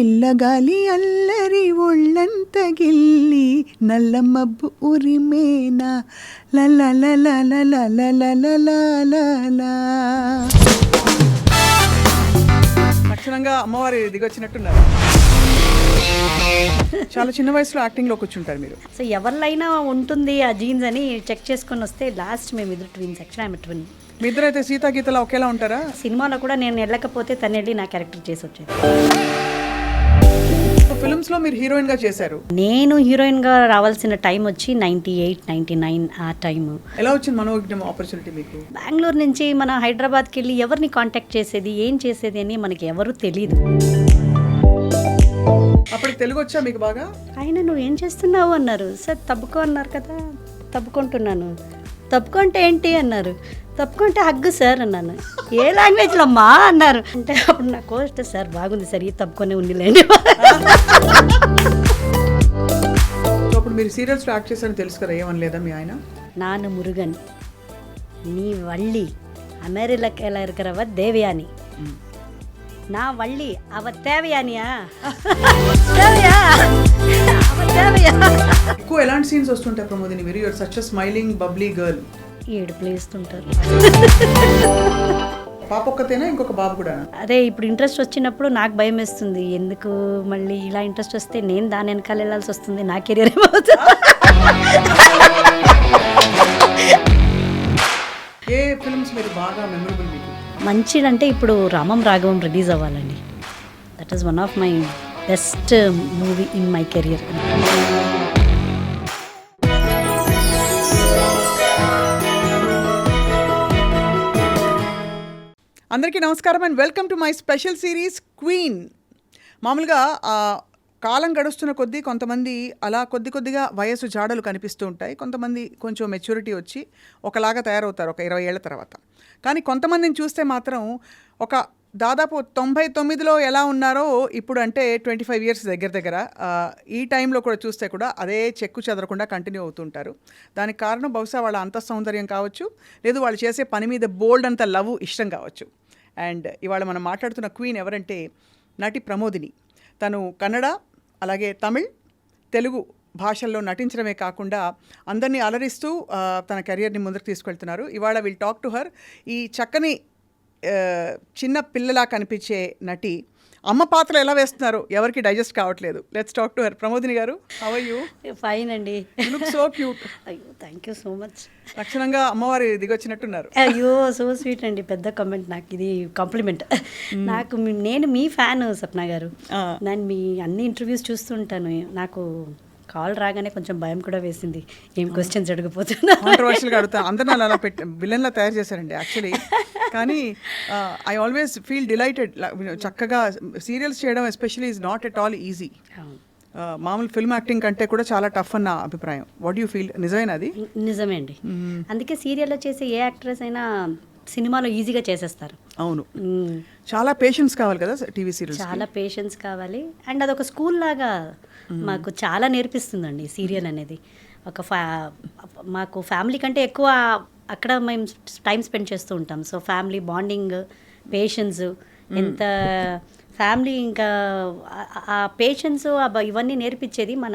పిల్లగాలి అల్లరి ఒళ్ళంత గిల్లి నల్ల మబ్బు ఉరిమేనా లలలలలలలలలలలా. లక్షణంగా అమ్మవారి దిగొచ్చినట్టున్నారు. చాలా చిన్న వయసులో యాక్టింగ్లో కూర్చుంటారు మీరు. సో ఎవరిలైనా ఉంటుంది ఆ జీన్స్ అని చెక్ చేసుకొని వస్తే లాస్ట్ మేము ఇద్దరు ట్విన్స్. యాక్చువల్లీ ఆమె ట్విన్. మీ ఇద్దరు అయితే సీతా గీతలా ఒకేలా ఉంటారా? సినిమాలో కూడా నేను వెళ్ళకపోతే తను వెళ్ళి నా క్యారెక్టర్ చేసి వచ్చేది. ఫిల్మ్స్ లో మీరు హీరోయిన్ గా చేశారు. నేను హీరోయిన్ గా రావాల్సిన టైం వచ్చి 98, 99 ఆ టైం. ఎలా వచ్చింది మనోజ్ఞం ఆపర్చునిటీ మీకు? బెంగళూరు నుంచి మన హైదరాబాద్కి వెళ్ళి ఎవరిని కాంటాక్ట్ చేసేది, ఏం చేసేది అని మనకి ఎవరు తెలియదు. అప్పుడు తెలుగు వచ్చా మీకు బాగా? ఆయన నువ్వేం చేస్తున్నావు అన్నారు. సార్ తప్పుకో అన్నారు కదా, తప్పుకుంటున్నాను. తప్పుకుంటే ఏంటి అన్నారు. తప్పుకుంటే హగ్గు సార్ అన్నాను. ఏ లాంగ్వేజ్లో అమ్మా అన్నారు. అంటే అప్పుడు నా కోస్ట్ సార్ బాగుంది సార్, ఈ తప్పుకొనే ఉందిలేండి. అప్పుడు మీరు సీరియల్స్ యాక్ట్ చేశారని తెలుసు కదా, ఏమని లేదా మీ ఆయన? నాను మురుగన్ நீ வள்ளி அமெரிக்கல இருக்கிறவ தேவயானி, நான் வள்ளி அவ தேவயானியா, தேవయా அவ தேవయా. ఎక్కువ ఎలాంటి సీన్స్ వస్తుంటాయి ప్రమోదిని? మీరు you're such a smiling bubbly girl. ఏడు ప్లేస్తుంటారు. పాప ఒక్కతేనా, ఇంకొక బాబు కూడా? అదే ఇప్పుడు ఇంట్రెస్ట్ వచ్చినప్పుడు నాకు భయం వేస్తుంది. ఎందుకు మళ్ళీ ఇలా ఇంట్రెస్ట్ వస్తే నేను దాని వెనకాల వెళ్ళాల్సి వస్తుంది, నా కెరీర్ ఏమవుతుంది. ఏ ఫిల్మ్స్ మీరు బాగా మెమరబుల్ మీకు? మంచిదంటే ఇప్పుడు రామం రాఘవం రిలీజ్ అవ్వాలండి. That is one of my best movie in my career. అందరికీ నమస్కారం and welcome to my special series queen. మామూలుగా కాలం గడుస్తున్న కొద్దీ కొంతమంది అలా కొద్దిగా వయసు జాడలు కనిపిస్తూ ఉంటాయి. కొంతమంది కొంచెం మెచ్యూరిటీ వచ్చి ఒకలాగా తయారవుతారు ఒక 20 ఏళ్ల తర్వాత. కానీ కొంతమందిని చూస్తే మాత్రం ఒక దాదాపు 99లో ఎలా ఉన్నారో ఇప్పుడు అంటే 25 ఇయర్స్ దగ్గర ఈ టైంలో కూడా చూస్తే కూడా అదే చెక్కు చెదరకుండా కంటిన్యూ అవుతుంటారు. దానికి కారణం బహుశా వాళ్ళ అంత సౌందర్యం కావచ్చు, లేదు వాళ్ళు చేసే పని మీద బోల్డ్ అంత లవ్ ఇష్టం కావచ్చు. అండ్ ఇవాళ మనం మాట్లాడుతున్న క్వీన్ ఎవరంటే నటి ప్రమోదిని. తను కన్నడ, అలాగే తమిళ్, తెలుగు భాషల్లో నటించడమే కాకుండా అందరినీ అలరిస్తూ తన కెరియర్ని ముందుకు తీసుకెళ్తున్నారు. ఇవాళ విల్ టాక్ టు హర్. ఈ చక్కని చిన్న పిల్లలా కనిపించే నటి అమ్మ పాత్ర ఎలా వేస్తున్నారు ఎవరికి డైజెస్ట్ కావట్లేదు. Let's talk to her. Pramodini గారు, హౌ ఆర్ యూ? ఫైన్ అండి. You look so cute. అయ్యో థ్యాంక్ యూ సో మచ్. లక్షణంగా అమ్మవారి దిగొచ్చినట్టున్నారు. అయ్యో సో స్వీట్ అండి. పెద్ద కామెంట్, నాకు ఇది కాంప్లిమెంట్. నాకు నేను మీ ఫ్యాన్ సప్న గారు. నేను మీ అన్ని ఇంటర్వ్యూస్ చూస్తుంటాను. నాకు కాల్ రాగానే కొంచెం భయం కూడా వేసింది, ఏం క్వశ్చన్స్ అడిగిపోతున్నా. కాంట్రవర్షియల్గా అడుగుతాను. అందరిని అలా విలన్లా తయారు చేశారండి యాక్చువల్లీ. కానీ ఐ ఆల్వేస్ ఫీల్ డిలైటెడ్. చక్కగా సీరియల్స్ చేయడం especially is not at all easy. మామూలు ఫిల్మ్ యాక్టింగ్ కంటే కూడా చాలా టఫ్ అన్న అభిప్రాయం. What you feel? నిజమేనా అది? నిజమే అండి. అందుకే సీరియల్లో చేసే ఏ యాక్ట్రెస్ అయినా సినిమాలో ఈజీగా చేసేస్తారు. అవును, చాలా పేషెన్స్ కావాలి కదా టీవీ సీరియల్స్. చాలా పేషెన్స్ కావాలి. అండ్ అదొక స్కూల్ లాగా మాకు చాలా నేర్పిస్తుందండి సీరియల్ అనేది. మాకు ఫ్యామిలీ కంటే ఎక్కువ అక్కడ మేము టైం స్పెండ్ చేస్తూ ఉంటాం. సో ఫ్యామిలీ బాండింగ్, పేషెన్స్, ఎంత ఫ్యామిలీ, ఇంకా ఆ పేషెన్స్ ఇవన్నీ నేర్పించేది మన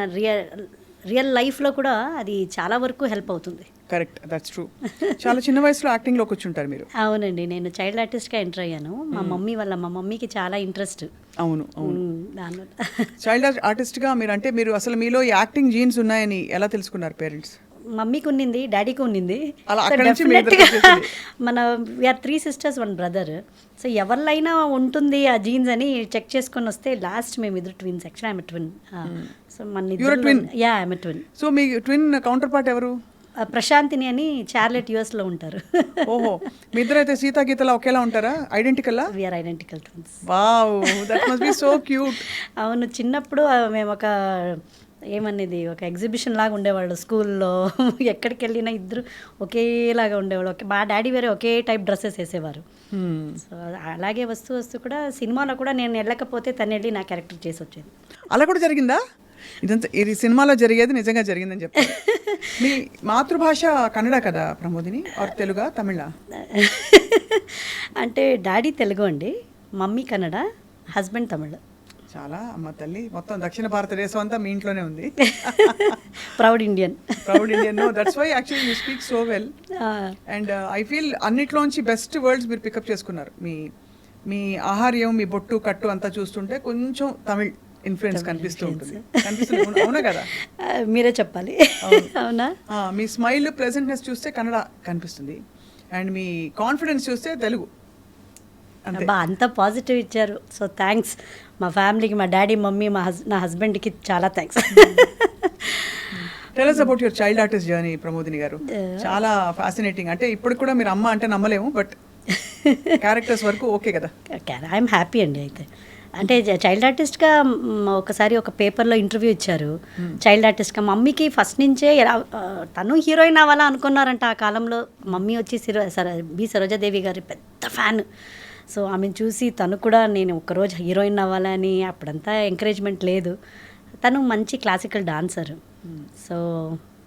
రియల్ లైఫ్లో కూడా అది చాలా వరకు హెల్ప్ అవుతుంది. Correct, that's true. చాలా చిన్న వయసులో యాక్టింగ్లో కూర్చుంటారు మీరు. అవునండి, నేను చైల్డ్ ఆర్టిస్ట్గా ఎంటర్ అయ్యాను. మా మమ్మీకి చాలా ఇంట్రెస్ట్. అవును అవును, చైల్డ్ ఆర్టిస్ట్గా మీరు అంటే మీరు అసలు మీలో యాక్టింగ్ జీన్స్ ఉన్నాయని ఎలా తెలుసుకున్నారు పేరెంట్స్? మమ్మీకి ఉన్నింది, డాడీకి ఉన్నింది. మన వీఆర్ 3 sisters 1 brother. సో ఎవరిలైనా ఉంటుంది ఆ జీన్స్ అని చెక్ చేసుకొని వస్తే లాస్ట్ మేము ఇద్దరు ట్విన్స్. యాక్చువల్లీ ఆమె ట్విన్. సో మన యా ఆమె ట్విన్. సో మీ ట్విన్ కౌంటర్ పార్ట్ ఎవరు? ప్రశాంతిని అని చార్లెట్ US లో ఉంటారు. ఓహో, మీ ఇద్దరు అయితే సీతా గీతలా ఒకేలా ఉంటారా? Identical? We're identical twins. Wow, that must be so cute. అవును, చిన్నప్పుడు మేము ఒక ఒక ఎగ్జిబిషన్ లాగా ఉండేవాళ్ళు స్కూల్లో. ఎక్కడికి వెళ్ళినా ఇద్దరు ఒకేలాగా ఉండేవాళ్ళు. మా డాడీ వేరే ఒకే టైప్ డ్రెస్సెస్ వేసేవారు. సో అలాగే వస్తూ కూడా సినిమాలో కూడా నేను వెళ్ళకపోతే తను వెళ్ళి నా క్యారెక్టర్ చేసి వచ్చేది. అలా కూడా జరిగిందా? ఇదంతా ఇది సినిమాలో జరిగేది నిజంగా జరిగిందని చెప్పారు. మీ మాతృభాష కన్నడ కదా ప్రమోదిని? ఆర్ తెలుగా, తమిళా? అంటే డాడీ తెలుగు అండి, మమ్మీ కన్నడ, హస్బెండ్ తమిళ్. చాలా అమ్మ తల్లి, మొత్తం దక్షిణ భారతదేశం అంతా మీ ఇంట్లోనే ఉంది. Proud Indian. Proud Indian. No, that's why actually you speak so well. And I feel అన్నిట్లోంచి బెస్ట్ వర్డ్స్ మీరు పికప్ చేసుకున్నారు. మీ ఆహార్యం, మీ బొట్టు కట్టు అంతా చూస్తుంటే కొంచెం తమిళ్ ఇన్ఫ్లుయెన్స్ కనిపిస్తూ ఉంటుంది. అవునా కదా? మీరే చెప్పాలి. అవునా? మీ స్మైల్, ప్రెజెంట్నెస్ చూస్తే కన్నడ కనిపిస్తుంది, అండ్ మీ కాన్ఫిడెన్స్ చూస్తే తెలుగు. అంత పాజిటివ్ ఇచ్చారు. సో థ్యాంక్స్ మా ఫ్యామిలీకి, మా డాడీ, మమ్మీ, నా హస్బెండ్కి చాలా thanks. Tell us about your child artist journey, Pramodini గారు. చాలా ఫ్యాసినేటింగ్. అంటే ఇప్పుడు కూడా మీరు అమ్మ అంటే నమ్మలేము, బట్ క్యారెక్టర్స్ వరకు ఓకే కదా? ఐఎమ్ హ్యాపీ అండి. అయితే అంటే చైల్డ్ ఆర్టిస్ట్గా ఒకసారి ఒక పేపర్లో ఇంటర్వ్యూ ఇచ్చారు. చైల్డ్ ఆర్టిస్ట్గా మమ్మీకి ఫస్ట్ నుంచే తను హీరోయిన్ అవ్వాలా అనుకున్నారంట ఆ కాలంలో. మమ్మీ వచ్చి బి సరోజాదేవి గారి పెద్ద ఫ్యాన్. సో ఆమెను చూసి తను కూడా నేను ఒకరోజు హీరోయిన్ అవ్వాలని, అప్పుడంతా ఎంకరేజ్మెంట్ లేదు. తను మంచి క్లాసికల్ డాన్సర్. సో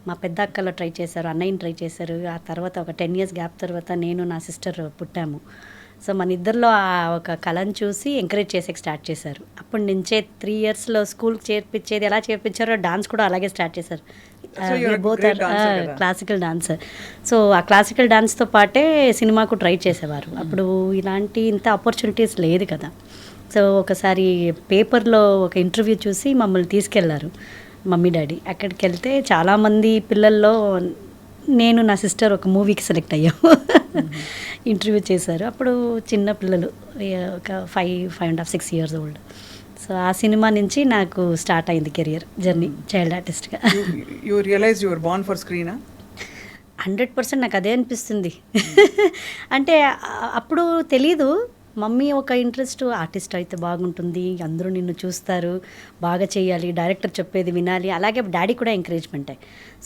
మా పెద్ద అక్కలో ట్రై చేశారు, అన్నయ్యని ట్రై చేశారు. ఆ తర్వాత ఒక 10 years గ్యాప్ తర్వాత నేను, నా సిస్టర్ పుట్టాము. సో మన ఇద్దరిలో ఆ ఒక కళను చూసి ఎంకరేజ్ చేసే స్టార్ట్ చేశారు. అప్పటి నుంచే 3 yearsలో స్కూల్కి చేర్పించేది ఎలా చేర్పించారో డాన్స్ కూడా అలాగే స్టార్ట్ చేశారు. Both classical dancer. సో ఆ క్లాసికల్ డాన్స్తో పాటే సినిమాకు ట్రై చేసేవారు. అప్పుడు ఇలాంటి ఇంత ఆపర్చునిటీస్ లేదు కదా. సో ఒకసారి పేపర్లో ఒక ఇంటర్వ్యూ చూసి మమ్మల్ని తీసుకెళ్లారు మమ్మీ డాడీ. అక్కడికి వెళ్తే చాలామంది పిల్లల్లో నేను, నా సిస్టర్ ఒక మూవీకి సెలెక్ట్ అయ్యాము. ఇంటర్వ్యూ చేశారు. అప్పుడు చిన్న పిల్లలు, ఒక 5.5-6 years old. సో ఆ సినిమా నుంచి నాకు స్టార్ట్ అయింది కెరియర్ జర్నీ చైల్డ్ ఆర్టిస్ట్గా. You realize your born for స్క్రీనా? 100% నాకు అదే అనిపిస్తుంది. అంటే అప్పుడు తెలీదు. మమ్మీ ఒక ఇంట్రెస్ట్, ఆర్టిస్ట్ అయితే బాగుంటుంది, అందరూ నిన్ను చూస్తారు, బాగా చేయాలి, డైరెక్టర్ చెప్పేది వినాలి. అలాగే డాడీ కూడా ఎంకరేజ్మెంటే.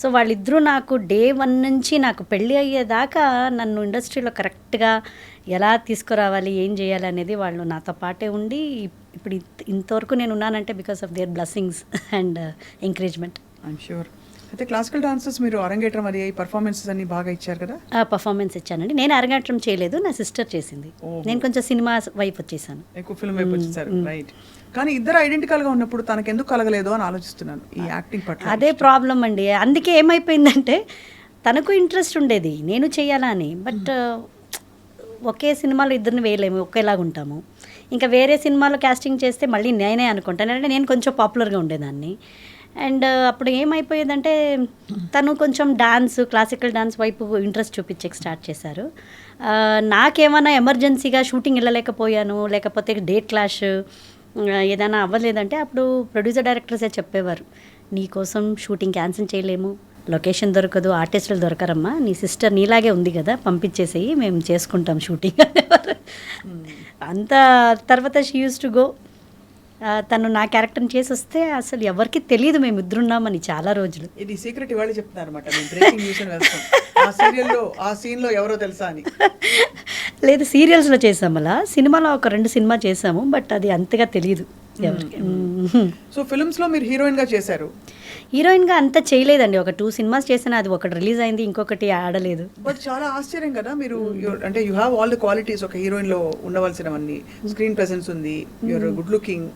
సో వాళ్ళిద్దరూ నాకు డే 1 నుంచి నాకు పెళ్ళి అయ్యేదాకా నన్ను ఇండస్ట్రీలో కరెక్ట్గా ఎలా తీసుకురావాలి, ఏం చేయాలి అనేది వాళ్ళు నాతో పాటే ఉండి ఇప్పుడు ఇంతవరకు నేను ఉన్నానంటే because of their blessings and encouragement. I'm sure. అయితే క్లాసికల్ డాన్సర్స్ మీరు అరంగేట్రం అది పర్ఫార్మెన్సెస్ అన్ని బాగా ఇచ్చారు కదా? పర్ఫార్మెన్స్ ఇచ్చానండి. నేను అరంగేట్రం చేయలేదు, నా సిస్టర్ చేసింది. నేను కొంచెం సినిమా వైపు వచ్చేసాను, ఎక్కువ ఫిల్మ్ వైపు వచ్చేసారు. రైట్. కానీ ఇద్దరు ఐడెంటికల్గా ఉన్నప్పుడు తనకు ఎందుకు కలగలేదు అని ఆలోచిస్తున్నాను ఈ యాక్టింగ్ పట్ల. అదే ప్రాబ్లం అండి. అందుకే ఏమైపోయిందంటే తనకు ఇంట్రెస్ట్ ఉండేది నేను చేయాలా అని, బట్ ఒకే సినిమాలో ఇద్దరిని వేయలేము, ఒకేలాగా ఉంటాము. ఇంకా వేరే సినిమాలో క్యాస్టింగ్ చేస్తే మళ్ళీ నేనే అనుకుంటాను. అంటే నేను కొంచెం పాపులర్గా ఉండేదాన్ని. అండ్ అప్పుడు ఏమైపోయేదంటే తను కొంచెం డాన్స్, క్లాసికల్ డాన్స్ వైపు ఇంట్రెస్ట్ చూపించే స్టార్ట్ చేశారు. నాకేమైనా ఎమర్జెన్సీగా షూటింగ్ వెళ్ళలేకపోయాను, లేకపోతే డేట్ క్లాష్ ఏదైనా అవ్వలేదంటే అప్పుడు ప్రొడ్యూసర్ డైరెక్టర్సే చెప్పేవారు, నీకోసం షూటింగ్ క్యాన్సిల్ చేయలేము, లొకేషన్ దొరకదు, ఆర్టిస్టులు దొరకరమ్మా, నీ సిస్టర్ నీలాగే ఉంది కదా, పంపించేసేయి, మేము చేసుకుంటాం షూటింగ్ అనేవారు. అంత తర్వాత షీ యూస్ టు గో. తను నా క్యారెక్టర్ని చేసి వస్తే అసలు ఎవరికి తెలియదు మేము ఇద్దరున్నామని చాలా రోజులు. ఇది సీక్రెట్ ఇవాళ చెప్తున్నారు అనమాట. ఆ సీరియల్లో ఆ సీన్లో ఎవరో తెలుసా అని? లేదు, సీరియల్స్లో చేసాము. అలా సినిమాలో ఒక 2 సినిమా చేసాము, బట్ అది అంతగా తెలియదు ఎవరికి. సో ఫిల్మ్స్లో మీరు హీరోయిన్గా చేశారు? హీరోయిన్గా అంతా చేయలేదండి. ఒక 2 సినిమాస్ చేసినా, అది ఒకటి రిలీజ్ అయింది, ఇంకొకటి ఆడలేదు. బట్ చాలా ఆశ్చర్యం కదా మీరు. అంటే you have all the qualities ఒక హీరోయిన్లో ఉండవలసినవన్నీ. స్క్రీన్ ప్రెసెన్స్ ఉంది, you're good looking,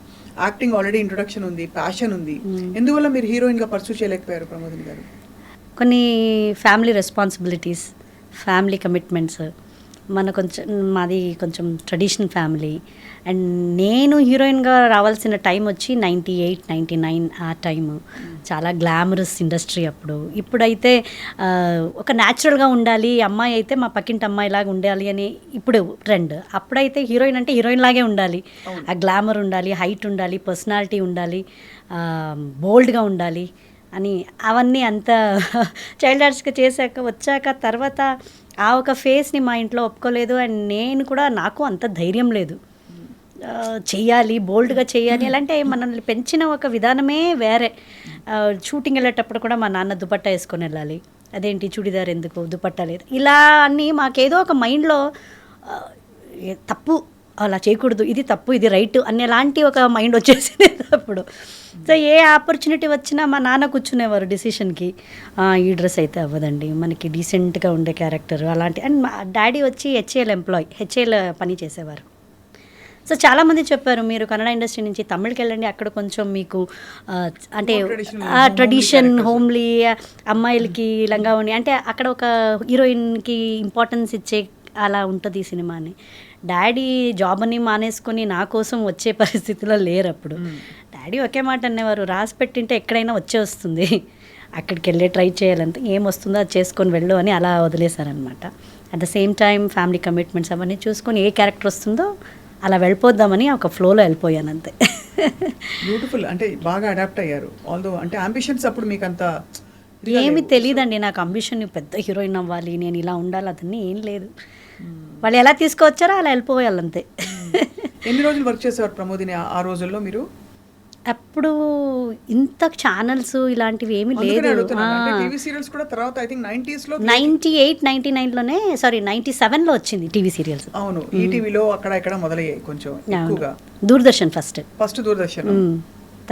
acting already introduction ఉంది, ప్యాషన్ ఉంది. ఎందువల్ల మీరు హీరోయిన్గా పర్సూ చేయలేకపోయారు ప్రమోదిని గారు? కొన్ని ఫ్యామిలీ రెస్పాన్సిబిలిటీస్, ఫ్యామిలీ కమిట్మెంట్స్. మాది కొంచెం ట్రెడిషనల్ ఫ్యామిలీ. అండ్ నేను హీరోయిన్గా రావాల్సిన టైం వచ్చి 98, 99 ఆ టైము. చాలా గ్లామరస్ ఇండస్ట్రీ అప్పుడు. ఇప్పుడైతే ఒక న్యాచురల్గా ఉండాలి, అమ్మాయి అయితే మా పక్కింటి అమ్మాయిలాగా ఉండాలి అని ఇప్పుడు ట్రెండ్. అప్పుడైతే హీరోయిన్ అంటే హీరోయిన్ లాగే ఉండాలి, ఆ గ్లామర్ ఉండాలి, హైట్ ఉండాలి, పర్సనాలిటీ ఉండాలి, బోల్డ్గా ఉండాలి అని. అవన్నీ అంత చైల్డ్ ఆర్ట్స్గా చేశాక వచ్చాక తర్వాత ఆ ఒక ఫేస్ని మా ఇంట్లో ఒప్పుకోలేదు. అండ్ నేను కూడా, నాకు అంత ధైర్యం లేదు, చెయ్యాలి, బోల్డ్గా చెయ్యాలి. ఎలా అంటే మనల్ని పెంచిన ఒక విధానమే వేరే. షూటింగ్ వెళ్ళేటప్పుడు కూడా మా నాన్న దుపట్టా వేసుకొని వెళ్ళాలి, అదేంటి చుడిదార్ ఎందుకు, దుపట్టా లేదు, ఇలా అన్నీ మాకేదో ఒక మైండ్లో తప్పు, అలా చేయకూడదు, ఇది తప్పు, ఇది రైట్ అనేలాంటి ఒక మైండ్ వచ్చేసింది అప్పుడు. సో ఏ ఆపర్చునిటీ వచ్చినా మా నాన్న కూర్చునేవారు డిసిషన్కి, ఈ డ్రెస్ అయితే అవ్వదండి, మనకి డీసెంట్గా ఉండే క్యారెక్టర్ అలాంటి. అండ్ మా డాడీ వచ్చి హెచ్ఏఎల్ ఎంప్లాయ్, హెచ్ఏఎల్ పని చేసేవారు. సో చాలామంది చెప్పారు మీరు కన్నడ ఇండస్ట్రీ నుంచి తమిళకి వెళ్ళండి, అక్కడ కొంచెం మీకు అంటే ట్రెడిషన్ హోమ్లీ అమ్మాయిలకి లంగావని అంటే అక్కడ ఒక హీరోయిన్కి ఇంపార్టెన్స్ ఇచ్చే అలా ఉంటుంది ఈ సినిమా అని. డాడీ జాబ్ అని మానేసుకొని నా కోసం వచ్చే పరిస్థితిలో లేరు అప్పుడు. డాడీ ఒకే మాట అనేవారు, రాసి పెట్టింటే ఎక్కడైనా వచ్చే వస్తుంది, అక్కడికి వెళ్ళి ట్రై చేయాలంటే ఏం వస్తుందో అది చేసుకొని వెళ్ళు అని అలా వదిలేశారనమాట. At the same time family commitments అవన్నీ చూసుకొని ఏ క్యారెక్టర్ వస్తుందో అలా వెళ్ళిపోద్దామని ఒక ఫ్లోలో వెళ్ళిపోయాను అంతే. బ్యూటిఫుల్, అంటే బాగా అడాప్ట్ అయ్యారు. ఆల్దో అంటే అంబిషన్స్ అప్పుడు మీకు అంత ఏమీ తెలియదండి నాకు, అంబిషన్ పెద్ద హీరోయిన్ అవ్వాలి, నేను ఇలా ఉండాలి, అతన్ని ఏం లేదు. వాళ్ళు ఎలా తీసుకొచ్చారో అలా వెళ్ళిపోయాలి అంతే. ఎన్ని రోజులు వర్క్ చేసేవారు ప్రమోదిని ఆ రోజుల్లో మీరు? అప్పుడు ఇంత ఛానల్స్ ఇలాంటివి ఏమీ లేదు. టీవీ సీరియల్స్ కూడా తర్వాత ఐ థింక్ 90s లో 98, 99లోనే సారీ 97లో వచ్చింది టీవీ సీరియల్స్. అవును, ఈటీవీలో అక్కడ ఇక్కడ మొదలయ్యాయి కొంచెం ఎక్కువగా. దూరదర్శన్ ఫస్ట్ దూరదర్శన్,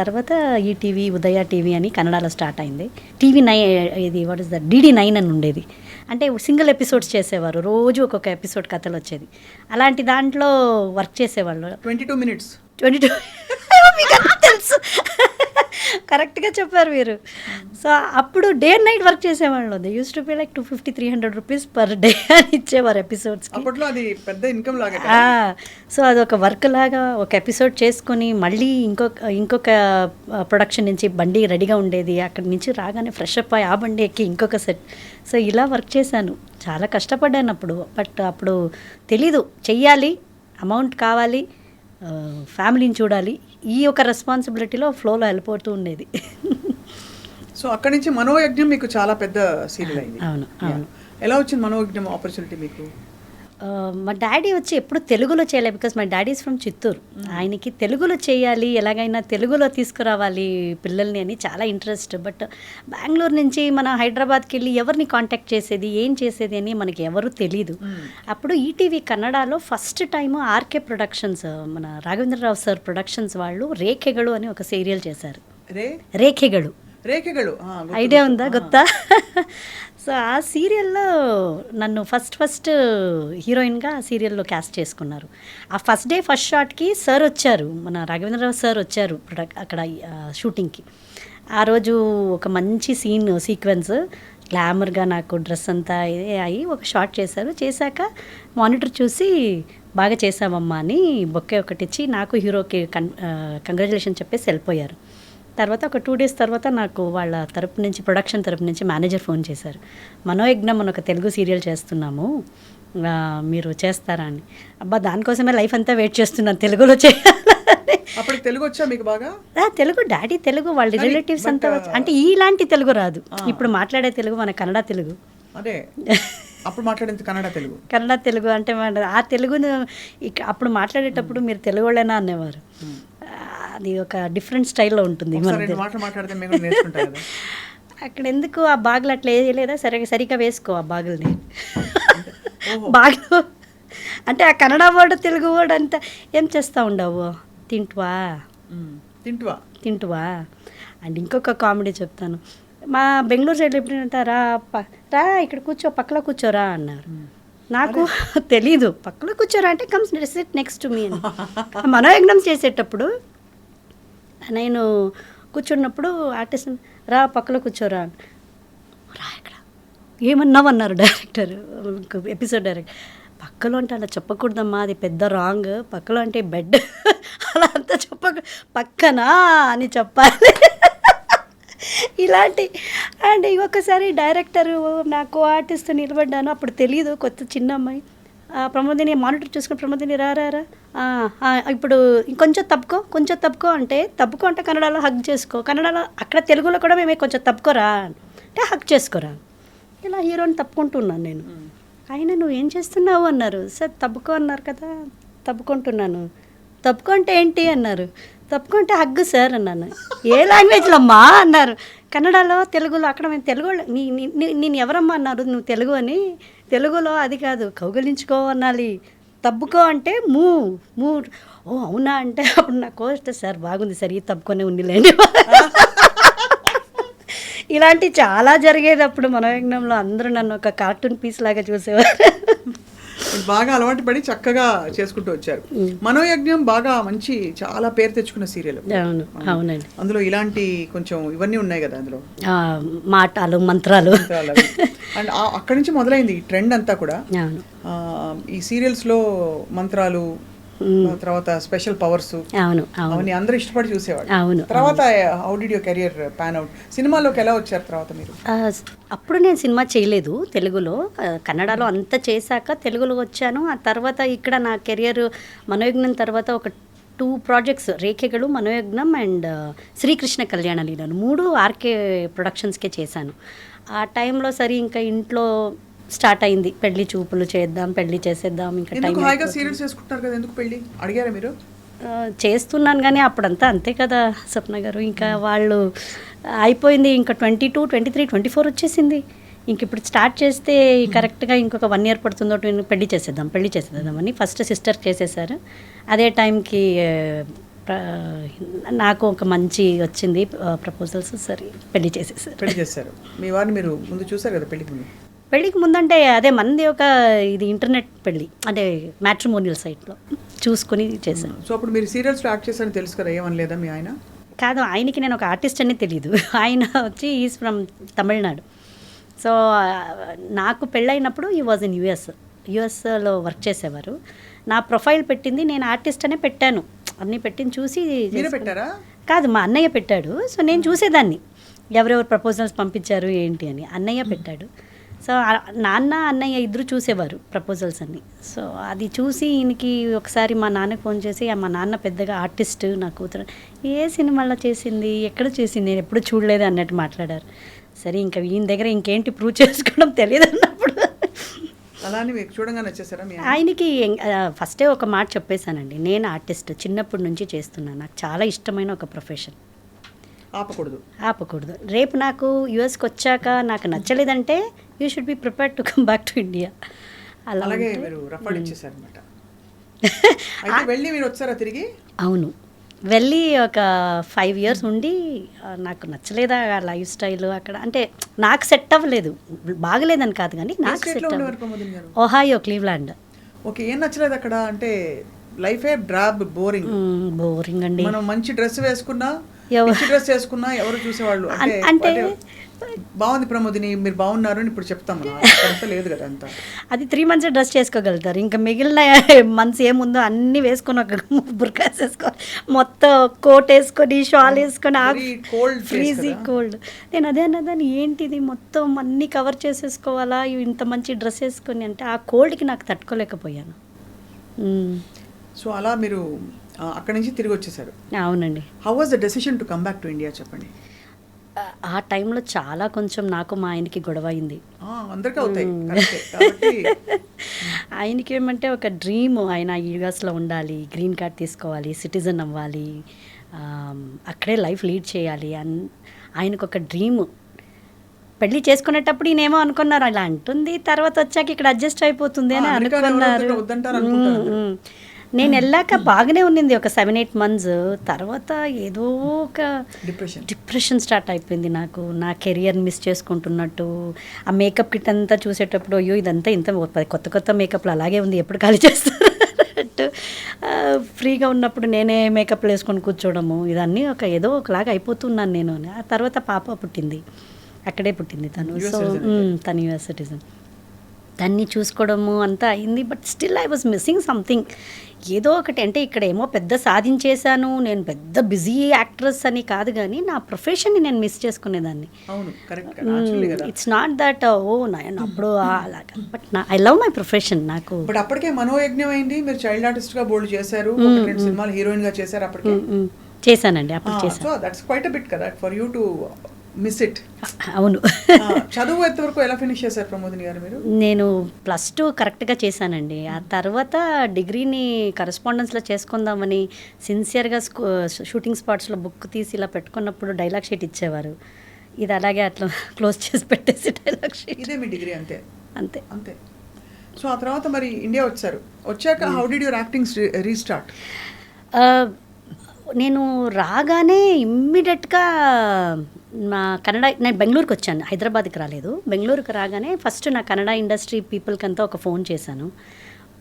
తర్వాత ఈటీవీ, ఉదయ టీవీ అని కన్నడలో స్టార్ట్ అయింది. టీవీ9 ఇది వాట్ ఇస్ ద DD9 అని ఉండేది. అంటే సింగిల్ ఎపిసోడ్స్ చేసేవారు, రోజు ఒక్కొక్క ఎపిసోడ్ కథలు వచ్చేది. అలాంటి దాంట్లో వర్క్ చేసేవాళ్ళు. 22 minutes 22 మీకు తెలుసు, కరెక్ట్గా చెప్పారు మీరు. సో అప్పుడు డే అండ్ నైట్ వర్క్ చేసేవాళ్ళు. They use to pay like 250-300 rupees per day అని ఇచ్చేవారు ఎపిసోడ్స్కి. అప్పట్లో అది పెద్ద ఇన్కమ్ లాగా. సో అదొక వర్క్ లాగా ఒక ఎపిసోడ్ చేసుకొని మళ్ళీ ఇంకొక ప్రొడక్షన్ నుంచి బండి రెడీగా ఉండేది, అక్కడి నుంచి రాగానే ఫ్రెష్ అప్ అయ్యి ఆ బండి ఎక్కి ఇంకొక సెట్. సో ఇలా వర్క్ చేశాను, చాలా కష్టపడ్డాను అప్పుడు. బట్ అప్పుడు తెలీదు, చెయ్యాలి, అమౌంట్ కావాలి, ఫ్యామిలీని చూడాలి, ఈ ఒక రెస్పాన్సిబిలిటీలో ఫ్లోలో వెళ్ళిపోతూ ఉండేది. సో అక్కడి నుంచి మనోయజ్ఞం మీకు చాలా పెద్ద సీరియల్ అయింది. అవును అవును. ఎలా వచ్చింది మనోయజ్ఞం ఆపర్చునిటీ మీకు? మా డాడీ వచ్చి ఎప్పుడు తెలుగులో చేయలేదు, because my daddy is from Chittoor. ఆయనకి తెలుగులో చేయాలి, ఎలాగైనా తెలుగులో తీసుకురావాలి పిల్లల్ని అని చాలా ఇంట్రెస్ట్. బట్ బెంగళూరు నుంచి మన హైదరాబాద్కి వెళ్ళి ఎవరిని కాంటాక్ట్ చేసేది, ఏం చేసేది అని మనకి ఎవరు తెలీదు. అప్పుడు ఈటీవీ కన్నడలో ఫస్ట్ టైము ఆర్కే ప్రొడక్షన్స్, మన రాఘవేంద్రరావు సార్ ప్రొడక్షన్స్ వాళ్ళు రేఖెగడు అని ఒక సీరియల్ చేశారు. రేఖెగడు ఐడియా ఉందా, గుర్తా? సో ఆ సీరియల్లో నన్ను ఫస్ట్ హీరోయిన్గా ఆ సీరియల్లో క్యాస్ట్ చేసుకున్నారు. ఆ ఫస్ట్ డే ఫస్ట్ షాట్కి సార్ వచ్చారు, మన రాఘవేంద్రరావు సార్ వచ్చారు అక్కడ షూటింగ్కి. ఆ రోజు ఒక మంచి సీక్వెన్స్ గ్లామర్గా నాకు డ్రెస్ అంతా అయ్యి ఒక షాట్ చేశారు. చేశాక మానిటర్ చూసి బాగా చేసావమ్మా అని బొక్కే ఒకటి ఇచ్చి నాకు హీరోకి కంగ్రాచులేషన్ చెప్పేసి వెళ్ళిపోయారు. తర్వాత ఒక 2 days తర్వాత నాకు వాళ్ళ తరపు నుంచి, ప్రొడక్షన్ తరపు నుంచి మేనేజర్ ఫోన్ చేశారు, మనోయజ్ఞం అని ఒక తెలుగు సీరియల్ చేస్తున్నాము, మీరు చేస్తారా అని. అబ్బా, దానికోసమే లైఫ్ అంతా వెయిట్ చేస్తున్నాను తెలుగులో చేయాలని. అప్పుడు తెలుగు వచ్చా మీకు బాగా? తెలుగు, డాడీ తెలుగు, వాళ్ళ రిలేటివ్స్ అంతా అంటే ఇలాంటి తెలుగు రాదు. ఇప్పుడు మాట్లాడే తెలుగు మన కన్నడ తెలుగు. అదే అప్పుడు మాట్లాడేది కన్నడ తెలుగు అంటే ఆ తెలుగును అప్పుడు మాట్లాడేటప్పుడు మీరు తెలుగు వాళ్ళేనా అనేవారు. అది ఒక డిఫరెంట్ స్టైల్లో ఉంటుంది. అక్కడ ఎందుకు ఆ బాగులు అట్లా వేయలేదా, సరిగా వేసుకో ఆ బాగుల్ని. బాగులు అంటే ఆ కన్నడ వర్డ్ తెలుగు వర్డ్ అంతా ఏం చేస్తూ ఉండవు, తింటువా. అండ్ ఇంకొక కామెడీ చెప్తాను. మా బెంగళూరు సైడ్లో ఎప్పుడంటే రా ఇక్కడ కూర్చో, పక్కలో కూర్చోరా అన్నారు. నాకు తెలీదు, పక్కలో కూర్చోరా అంటే comes SIT next to me అని. మనోయజ్ఞం చేసేటప్పుడు నేను కూర్చున్నప్పుడు ఆర్టిస్ట్ రా పక్కలో కూర్చోరా, రా ఇక్కడ ఏమన్నావు అన్నారు డైరెక్టర్, ఎపిసోడ్ డైరెక్టర్. పక్కలో అంటే అలా చెప్పకూడదమ్మా, అది పెద్ద రాంగ్, పక్కలో అంటే బెడ్ అలా అంతా పక్కనా అని చెప్పాలి. ఇలాంటి అండ్ ఇంకొకసారి డైరెక్టర్ నాకు ఆర్టిస్ట్ నిలబడ్డాను, అప్పుడు తెలీదు, కొత్త చిన్న అమ్మాయి. ప్రమోదిని మానిటర్ చూసుకుని, ప్రమోదిని రా ఇప్పుడు ఇంకొంచెం తప్పుకో అంటే కన్నడలో హగ్ చేసుకో, కన్నడలో అక్కడ తెలుగులో కూడా మేమే కొంచెం తప్పుకోరా అంటే హగ్ చేసుకోరా. ఇలా హీరోని తప్పుకుంటున్నాను నేను. ఆయన నువ్వేం చేస్తున్నావు అన్నారు. సార్ తప్పుకో అన్నారు కదా, తప్పుకుంటున్నాను. తప్పుకో అంటే ఏంటి అన్నారు. తప్పుకో అంటే హగ్గు సార్ అన్నాను. ఏ లాంగ్వేజ్లో అమ్మా అన్నారు. కన్నడలో, తెలుగులో. అక్కడ మేము తెలుగు నేను ఎవరమ్మా అన్నారు, నువ్వు తెలుగు అని. తెలుగులో అది కాదు, కౌగలించుకో అనాలి. తప్పుకో అంటే మూ. ఓ అవునా అంటే అప్పుడు నాకు వస్తే సార్ బాగుంది సార్, ఈ తప్పుకొనే ఉండిలేండి. ఇలాంటి చాలా జరిగేది అప్పుడు మనోయజ్ఞంలో. అందరూ నన్ను ఒక కార్టూన్ పీస్ లాగా చూసేవారు. బాగా అలవాటు పడి చక్కగా చేసుకుంటూ వచ్చారు. మనోయజ్ఞం బాగా మంచి చాలా పేరు తెచ్చుకున్న సీరియల్. అవును, అవునండి. అందులో ఇలాంటి కొంచెం ఇవన్నీ ఉన్నాయి కదా అందులో, మాటలు, మంత్రాలు. అండ్ అక్కడి నుంచి మొదలైంది ఈ ట్రెండ్ అంతా కూడా. అవును, ఈ సీరియల్స్లో మంత్రాలు, తర్వాత స్పెషల్ పవర్స్, అవును, అవన్నీ అందరూ ఇష్టపడి చూసేవాడు. అవును. తర్వాత how did your career pan out? సినిమాలోకి ఎలా వచ్చారు తర్వాత మీరు? అప్పుడు నేను సినిమా చేయలేదు తెలుగులో. కన్నడలో అంతా చేశాక తెలుగులో వచ్చాను. ఆ తర్వాత ఇక్కడ నా కెరియర్ మనోయజ్ఞం తర్వాత ఒక 2 ప్రాజెక్ట్స్, రేఖెగలు, మనోయజ్ఞం అండ్ శ్రీకృష్ణ కళ్యాణ లీలలు 3 ఆర్కే ప్రొడక్షన్స్కే చేశాను. ఆ టైంలో సరే ఇంకా ఇంట్లో స్టార్ట్ అయింది, పెళ్లి చూపులు చేద్దాం, పెళ్లి చేసేద్దాం, ఇంకా ఎందుకు హాయిగా సీరియల్స్ చేసుకుంటారు కదా, ఎందుకు పెళ్లి అడిగారా మీరు? చేస్తున్నాను కానీ అప్పుడంతా అంతే కదా స్వప్న గారు, ఇంకా వాళ్ళు అయిపోయింది, ఇంకా 22, 23, 24 వచ్చేసింది. ఇంక ఇప్పుడు స్టార్ట్ చేస్తే కరెక్ట్గా ఇంకొక 1 year పడుతుందో, పెళ్లి చేసేద్దాం అని ఫస్ట్ సిస్టర్ చేసేసారు. అదే టైంకి నాకు ఒక మంచి వచ్చింది ప్రపోజల్స్, సరే పెళ్లి చేసేసారు. మీ వారిని మీరు ముందు చూసారు కదా పెళ్ళికి ముందంటే అదే మంది ఒక ఇది ఇంటర్నెట్ పెళ్ళి, అంటే మ్యాట్రిమోనియల్ సైట్లో చూసుకుని చేశాను. సో అప్పుడు మీరు సీరియల్స్లో యాక్ట్ చేశారని తెలుసు కదా, ఏమని లేదా మీ ఆయన? కాదు, ఆయనకి నేను ఒక ఆర్టిస్ట్ అని తెలీదు. ఆయన వచ్చి ఈజ్ ఫ్రమ్ తమిళనాడు. సో నాకు పెళ్ళైనప్పుడు ఈ వాజ్ ఇన్ యుఎస్లో వర్క్ చేసేవారు. నా ప్రొఫైల్ పెట్టింది, నేను ఆర్టిస్ట్ అనే పెట్టాను, అన్నీ పెట్టింది చూసి. పెట్టారా? కాదు, మా అన్నయ్య పెట్టాడు. సో నేను చూసేదాన్ని ఎవరెవరు ప్రపోజల్స్ పంపించారు ఏంటి అని. అన్నయ్య పెట్టాడు. సో నాన్న అన్నయ్య ఇద్దరు చూసేవారు ప్రపోజల్స్ అన్ని. సో అది చూసి ఈయనకి ఒకసారి మా నాన్నకి ఫోన్ చేసి, మా నాన్న పెద్దగా ఆర్టిస్ట్, నా కూతురు ఏ సినిమాలో చేసింది, ఎక్కడ చేసింది, నేను ఎప్పుడు చూడలేదు అన్నట్టు మాట్లాడారు. సరే ఇంకా ఈయన దగ్గర ఇంకేంటి ప్రూవ్ చేసుకోవడం తెలియదు అన్నప్పుడు అలానే మీకు చూడంగానే వచ్చేసారా? ఆయనకి ఫస్టే ఒక మాట చెప్పేశానండి, నేను ఆర్టిస్ట్ చిన్నప్పటి నుంచి చేస్తున్నాను, నాకు చాలా ఇష్టమైన ఒక ప్రొఫెషన్, ఆపకూడదు. రేపు నాకు యుఎస్కి వచ్చాక నాకు నచ్చలేదంటే you should be prepared to come back to India. అలాగే మీరు రఫాడ్ ఇచ్చేసారన్నమాట. వెళ్ళి మీరు వచ్చారా తిరిగి? అవును, వెళ్ళి ఒక 5 years ఉండి నాకు నచ్చలేదా లైఫ్ స్టైల్ అక్కడ, అంటే నాకు సెట్ అవ్వలేదు, బాగలేదని కాదు కానీ నాకు సెట్ అవ్వలేదు. Ohio, Cleveland. ఓకే, ఏం నచ్చలేదు అక్కడ? అంటే లైఫే డ్రాబ్, బోరింగ్ అండి. మనం మంచి డ్రెస్ వేసుకున్నా, డ్రెస్ వేసుకున్నా ఎవరు చూసేవాళ్ళు అంటే బాగుంది ప్రమోదిని, మీరు బాగున్నారు అని ఇప్పుడు చెప్తాం, లేదు కదా అంతా. అది 3 months డ్రెస్ చేసుకోగలుగుతారు, ఇంకా మిగిలిన మంత్స్ ఏముందో అన్నీ వేసుకొని ఒక బుర్కాస్ వేసుకొని, మొత్తం కోట్ వేసుకొని, షాల్ వేసుకొని, ఫ్రీజీ కోల్డ్. నేను అదే అన్నదాన్ని, ఏంటిది మొత్తం అన్నీ కవర్ చేసేసుకోవాలా ఇంత మంచి డ్రెస్ వేసుకొని అంటే, ఆ కోల్డ్కి నాకు తట్టుకోలేకపోయాను. సో అలా మీరు అక్కడి నుంచి తిరిగి వచ్చేసారు. అవునండి. How was the decision to come back to India చెప్పండి. ఆ టైంలో చాలా కొంచెం నాకు మా ఆయనకి గొడవ అయింది. అందరికీ అవుతాయి. ఆయనకి ఏమంటే ఒక డ్రీమ్, ఆయన యుఎస్లో ఉండాలి, గ్రీన్ కార్డ్ తీసుకోవాలి, సిటిజన్ అవ్వాలి, అక్కడే లైఫ్ లీడ్ చేయాలి అని ఆయనకు ఒక డ్రీమ్. పెళ్లి చేసుకునేటప్పుడు ఈయనేమో అనుకున్నారు అలా అంటుంది, తర్వాత వచ్చాక ఇక్కడ అడ్జస్ట్ అయిపోతుంది అని అనుకున్నారు. నేను వెళ్ళాక బాగానే ఉన్నింది ఒక 7-8 months. తర్వాత ఏదో ఒక డిప్రెషన్ స్టార్ట్ అయిపోయింది నాకు, నా కెరియర్ మిస్ చేసుకుంటున్నట్టు. ఆ మేకప్ కిట్ అంతా చూసేటప్పుడు అయ్యో ఇదంతా ఇంత కొత్త మేకప్లు అలాగే ఉంది, ఎప్పుడు ఖాళీ చేస్తారు అన్నట్టు. ఫ్రీగా ఉన్నప్పుడు నేనే మేకప్లు వేసుకొని కూర్చోవడము, ఇదన్నీ ఏదో ఒకలాగా అయిపోతున్నాను నేను. ఆ తర్వాత పాప పుట్టింది, అక్కడే పుట్టింది తను. సో తను యుఎస్ సిటిజన్, దాన్ని చూసుకోవడము అంతా అయింది. But still I was missing something, ఏదో ఒకటి. అంటే ఇక్కడ ఏమో పెద్ద సాధించేశాను, నేను పెద్ద బిజీ యాక్ట్రెస్ అని కాదు కానీ నా ప్రొఫెషన్ని నేను మిస్ చేసుకునేదాన్ని. ఇట్స్ నాట్ దట్ నేను అప్పుడు అలాగా, but I love my profession. నాకు బట్ అప్పటికే మనోయజ్ఞం అయింది, మీరు చైల్డ్ ఆర్టిస్ట్గా బోల్డ్ చేశారు, 2 సినిమాలు హీరోయిన్గా చేశారు. అప్పటికే చేశానండి, అప్పుడు చేశాను. So that's quite a bit కదా for you to miss it. అవును. చదువు ఎంతవరకు ఎలా ఫినిష్ చేశారు ప్రమోదిని గారు మీరు? నేను +2 కరెక్ట్గా చేశానండి. ఆ తర్వాత డిగ్రీని కరెస్పాండెన్స్లో చేసుకుందామని సిన్సియర్గా షూటింగ్ స్పాట్స్లో బుక్ తీసి ఇలా పెట్టుకున్నప్పుడు డైలాగ్ షీట్ ఇచ్చేవారు. ఇది అలాగే అట్లా క్లోజ్ చేసి పెట్టేసి డైలాగ్ షీట్. ఇదే మీ డిగ్రీ? అంతే అంతే అంతే. సో ఆ తర్వాత మరి ఇండియా వచ్చాక how did your acting restart? నేను రాగానే ఇమ్మీడియట్గా నా కన్నడ, నేను బెంగళూరుకి వచ్చాను, హైదరాబాద్కి రాలేదు. బెంగళూరుకి రాగానే ఫస్ట్ నా కన్నడ ఇండస్ట్రీ పీపుల్కి అంతా ఒక ఫోన్ చేశాను.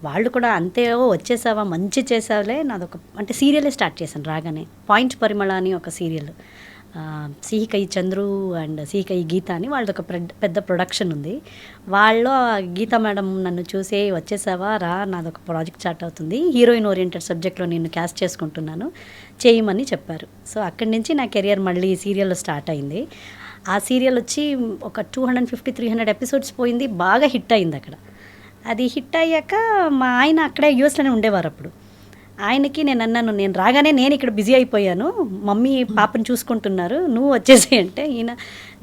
వాళ్ళు కూడా అంతే వచ్చేసావా మంచి చేసావులే నాదొక అంటే సీరియలే స్టార్ట్ చేశాను రాగానే. పాయింట్ పరిమళ అని ఒక సీరియల్, సిహికై చంద్రు అండ్ సిహికై గీత అని వాళ్ళదొక పెద్ద ప్రొడక్షన్ ఉంది. వాళ్ళు గీత మేడం నన్ను చూసి వచ్చేసావా రా నాదొక ప్రాజెక్ట్ స్టార్ట్ అవుతుంది, హీరోయిన్ ఓరియంటెడ్ సబ్జెక్ట్లో నేను క్యాస్ట్ చేసుకుంటున్నాను చేయమని చెప్పారు. సో అక్కడి నుంచి నా కెరియర్ మళ్ళీ సీరియల్లో స్టార్ట్ అయింది. ఆ సీరియల్ వచ్చి ఒక 250-300 ఎపిసోడ్స్ పోయింది, బాగా హిట్ అయింది అక్కడ. అది హిట్ అయ్యాక మా ఆయన అక్కడే యూఎస్లోనే ఉండేవారు అప్పుడు. ఆయనకి నేను అన్నాను, నేను రాగానే నేను ఇక్కడ బిజీ అయిపోయాను, మమ్మీ పాపని చూసుకుంటున్నారు, నువ్వు వచ్చేసి అంటే ఈయన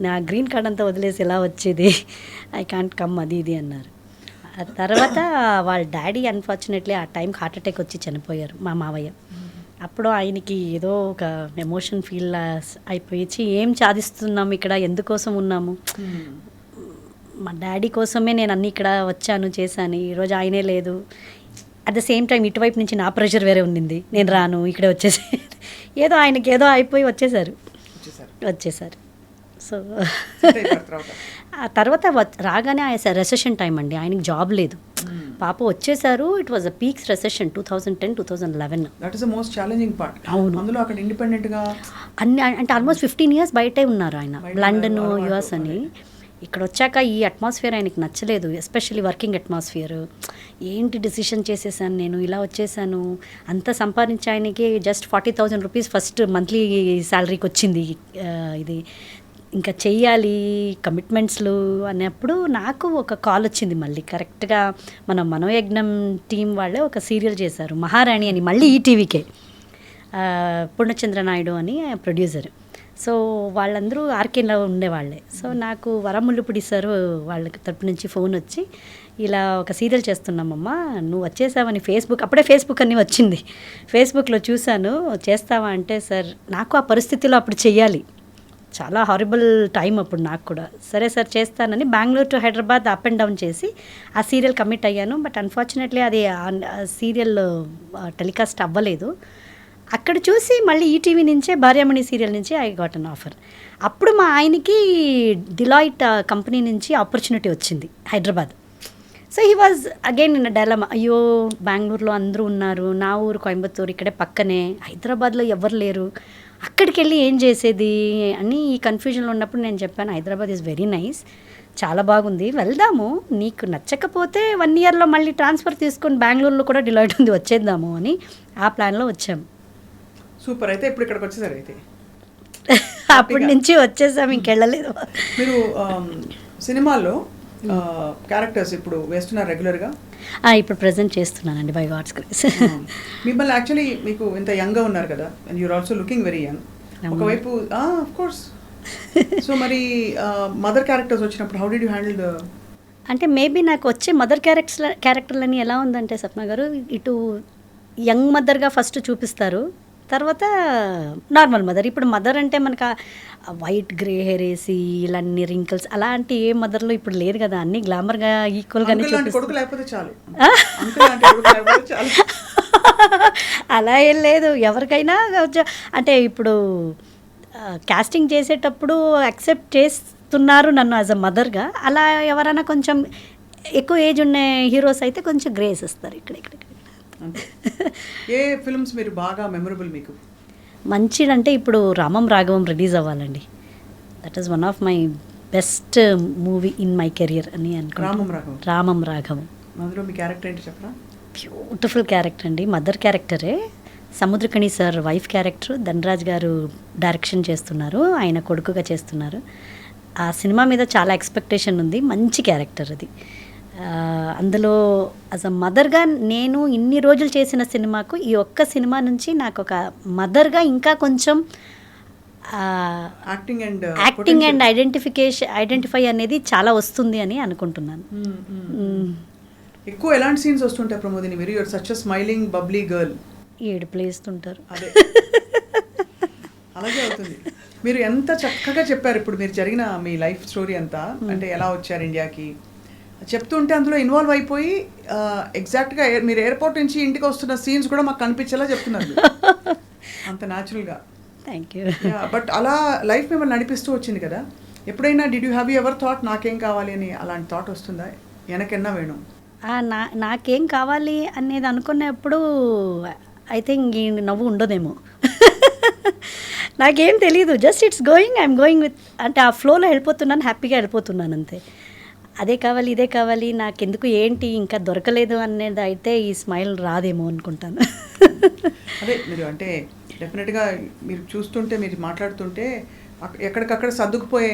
నా గ్రీన్ కార్డ్ అంతా వదిలేసి ఎలా వచ్చేది, ఐ కాంట్ కమ్ అది ఇది అన్నారు. ఆ తర్వాత వాళ్ళ డాడీ అన్ఫార్చునేట్లీ ఆ టైంకి హార్ట్ అటాక్ వచ్చి చనిపోయారు మా మావయ్య. అప్పుడు ఆయనకి ఏదో ఒక ఎమోషన్ ఫీల్ అయిపోయి ఏం సాధిస్తున్నాము ఇక్కడ, ఎందుకోసం ఉన్నాము, మా డాడీ కోసమే నేను అన్నీ ఇక్కడ వచ్చాను చేశాను, ఈరోజు ఆయనే లేదు. అట్ ద సేమ్ టైం ఇటువైపు నుంచి నా ప్రెషర్ వేరే ఉండింది, నేను రాను ఇక్కడే వచ్చేసి ఏదో ఆయనకి ఏదో అయిపోయి వచ్చేసారు. సో ఆ తర్వాత రాగానే ఆయన రెసెషన్ టైం అండి, ఆయనకి జాబ్ లేదు, పాప వచ్చేసారు. It was a peaks recession 2010-2011. That is the most challenging part. అవును, అందులో అక్కడ ఇండిపెండెంట్గా అన్ని అంటే ఆల్మోస్ట్ 15 years బయటే ఉన్నారు ఆయన, లండన్ యుఎస్ అని. ఇక్కడ వచ్చాక ఈ అట్మాస్ఫియర్ ఆయనకి నచ్చలేదు, ఎస్పెషల్లీ వర్కింగ్ అట్మాస్ఫియర్. ఏంటి డిసిషన్ చేసేసాను నేను, ఇలా వచ్చేసాను, అంత సంపాదించి ఆయనకి జస్ట్ 40,000 రూపీస్ ఫస్ట్ మంత్లీ శాలరీకి వచ్చింది. ఇది ఇంకా చెయ్యాలి కమిట్మెంట్స్లు అన్నప్పుడు నాకు ఒక కాల్ వచ్చింది మళ్ళీ. కరెక్ట్గా మన మనోయజ్ఞం టీం వాళ్ళే ఒక సీరియల్ చేశారు మహారాణి అని, మళ్ళీ ఈటీవీకే, పూర్ణచంద్ర నాయుడు అని ప్రొడ్యూసర్. సో వాళ్ళందరూ ఆర్కేలో ఉండేవాళ్ళే. సో నాకు వరముల్లుపుడి సార్ వాళ్ళకి తరపు నుంచి ఫోన్ వచ్చి, ఇలా ఒక సీరియల్ చేస్తున్నామమ్మా, నువ్వు వచ్చేసావని అప్పుడే ఫేస్బుక్ అని వచ్చింది, ఫేస్బుక్లో చూశాను, చేస్తావా అంటే, సార్ నాకు ఆ పరిస్థితిలో అప్పుడు చెయ్యాలి, చాలా హారిబుల్ టైం అప్పుడు నాకు కూడా. సరే సార్ చేస్తానని Bengaluru to Hyderabad up and down చేసి ఆ సీరియల్ కమిట్ అయ్యాను. బట్ అన్ఫార్చునేట్లీ అది సీరియల్ టెలికాస్ట్ అవ్వలేదు. అక్కడ చూసి మళ్ళీ ఈటీవీ నుంచే భార్యామణి సీరియల్ నుంచి ఐ గాట్ అన్ ఆఫర్. అప్పుడు మా ఆయనకి డిలాయిట్ కంపెనీ నుంచి ఆపర్చునిటీ వచ్చింది Hyderabad. So he was again in dilemma, అయ్యో బెంగళూరులో అందరూ ఉన్నారు, నా ఊరు కోయంబత్తూరు ఇక్కడే పక్కనే, హైదరాబాద్లో ఎవరు లేరు, అక్కడికి వెళ్ళి ఏం చేసేది అని ఈ కన్ఫ్యూజన్లో ఉన్నప్పుడు నేను చెప్పాను, హైదరాబాద్ ఈజ్ వెరీ నైస్, చాలా బాగుంది, వెళ్దాము, నీకు నచ్చకపోతే 1 yearలో మళ్ళీ ట్రాన్స్ఫర్ తీసుకొని బెంగళూరులో కూడా డిలాయిట్ ఉంది వచ్చేద్దాము అని ఆ ప్లాన్లో వచ్చాము. సూపర్. అయితే ఇప్పుడు ఇక్కడికి వచ్చేసారు. అయితే అప్పటి నుంచి వచ్చేసాము, ఇంకెళ్ళలేదు. మీరు సినిమాల్లో క్యారెక్టర్స్ ఇప్పుడు వేస్తున్నారు రెగ్యులర్గా? ఇప్పుడు ప్రజెంట్ చేస్తున్నానండి, బై గాడ్స్ గ్రేస్. మిమ్మల్ని యాక్చువల్లీ మీకు ఇంత యంగ్గా ఉన్నారు కదా, and you're also looking very young. ఒకవైపు ఆఫ్ కోర్స్. సో మరి మదర్ క్యారెక్టర్స్ వచ్చినప్పుడు how did you handle the? అంటే మేబీ నాకు వచ్చే మదర్ క్యారెక్టర్లని ఎలా ఉందంటే సప్న గారు, ఇటు యంగ్ మదర్గా ఫస్ట్ చూపిస్తారు, తర్వాత నార్మల్ మదర్. ఇప్పుడు మదర్ అంటే మనకు వైట్ గ్రే హెయిర్ వేసి ఇలా అన్ని రింకిల్స్ అలాంటి ఏ మదర్లో ఇప్పుడు లేదు కదా, అన్ని గ్లామర్గా ఈక్వల్గానే కొడుకు లేకపోతే చాలు. అలా ఏం లేదు, ఎవరికైనా అంటే ఇప్పుడు కాస్టింగ్ చేసేటప్పుడు యాక్సెప్ట్ చేస్తున్నారు నన్ను యాజ్ అ మదర్గా. అలా ఎవరైనా కొంచెం ఎక్కువ ఏజ్ ఉన్న హీరోస్ అయితే కొంచెం గ్రేస్ ఇస్తారు ఇక్కడ. ఏ ఫిల్మ్స్ మీరు బాగా మెమరబుల్ మీకు? మంచిదంటే ఇప్పుడు రామం రాఘవం రిలీజ్ అవ్వాలండి, that is one of my best movie in my career అని అనుకుంటున్నాను. రామం రాఘవం. అందులో మీ క్యారెక్టర్ ఏంటి చెప్పరా? బ్యూటిఫుల్ క్యారెక్టర్ అండి, మదర్ క్యారెక్టరే. Samuthirakani sir wife character, Dhanraj garu direction చేస్తున్నారు, ఆయన కొడుకుగా చేస్తున్నారు. ఆ సినిమా మీద చాలా ఎక్స్పెక్టేషన్ ఉంది, మంచి క్యారెక్టర్ అది. అందులో యాజ్ అ మదర్గా నేను ఇన్ని రోజులు చేసిన సినిమాకు ఈ ఒక్క సినిమా నుంచి నాకు ఒక మదర్గా ఇంకా కొంచెం యాక్టింగ్ అండ్ ఐడెంటిఫై అనేది చాలా వస్తుంది అని అనుకుంటున్నాను. ఎక్కువ ఎలాంటి సీన్స్ వస్తుంటాయి ప్రమోదిని? మీరు you're such a smiling bubbly girl. ఏడుపులు వేస్తుంటారు. అదే అలాగే అవుతుంది. మీరు ఎంత చక్కగా చెప్పారు ఇప్పుడు మీరు జరిగిన మీ లైఫ్ స్టోరీ అంతా, అంటే ఎలా వచ్చారు ఇండియాకి చెప్తుంటే అందులో ఇన్వాల్వ్ అయిపోయి ఎగ్జాక్ట్గా మీరు ఎయిర్పోర్ట్ నుంచి ఇంటికి వస్తున్న సీన్స్ కూడా మాకు కనిపించేలా చెప్తున్నారు అంత న్యాచురల్గా. Thank you. బట్ అలా లైఫ్ మిమ్మల్ని నడిపిస్తూ వచ్చింది కదా, ఎప్పుడైనా did you have ever thought నాకేం కావాలి అని అలాంటి థాట్ వస్తుందా? వెనకెన్నా వేణు నాకేం కావాలి అనేది అనుకున్నప్పుడు ఐ థింక్ ఈ నవ్వు ఉండదేమో. నాకేం తెలీదు, just it's going, I'm going with, అంటే ఆ ఫ్లోలో వెళ్ళిపోతున్నాను, హ్యాపీగా వెళ్ళిపోతున్నాను అంతే. అదే కావాలి, ఇదే కావాలి, నాకెందుకు ఏంటి ఇంకా దొరకలేదు అనేది అయితే ఈ స్మైల్ రాదేమో అనుకుంటాను. అదే మీరు అంటే డెఫినెట్గా మీరు చూస్తుంటే, మీరు మాట్లాడుతుంటే ఎక్కడికక్కడ సర్దుకుపోయే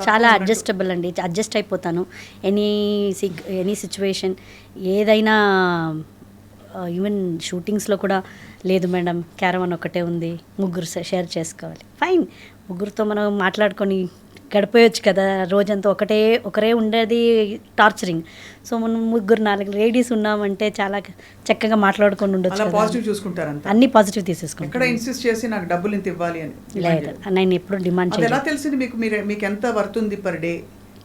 చాలా అడ్జస్టబుల్ అండి, అడ్జస్ట్ అయిపోతాను. ఎనీ సిచ్యువేషన్ ఏదైనా, ఈవెన్ షూటింగ్స్లో కూడా లేదు మేడం క్యారవాన్ ఒకటే ఉంది, ముగ్గురు షేర్ చేసుకోవాలి, ఫైన్, ముగ్గురితో మనం మాట్లాడుకొని గడిపోయొచ్చు కదా. రోజంతా ఒకరే ఉండేది టార్చరింగ్. సో మనం 3-4 లేడీస్ ఉన్నామంటే చాలా చక్కగా మాట్లాడుకొని ఉండొచ్చు. పాజిటివ్ చూసుకుంటారు, అన్ని పాజిటివ్ తీసేసుకుంటారు. ఎక్కడ ఇన్సిస్ట్ చేసి నాకు డబ్బులు ఇంత ఇవ్వాలి అని లేదు, నేను ఎప్పుడు డిమాండ్ చేయలేదు. ఎలా తెలిసింది మీకు? మీకు ఎంత వర్తుంది పర్ డే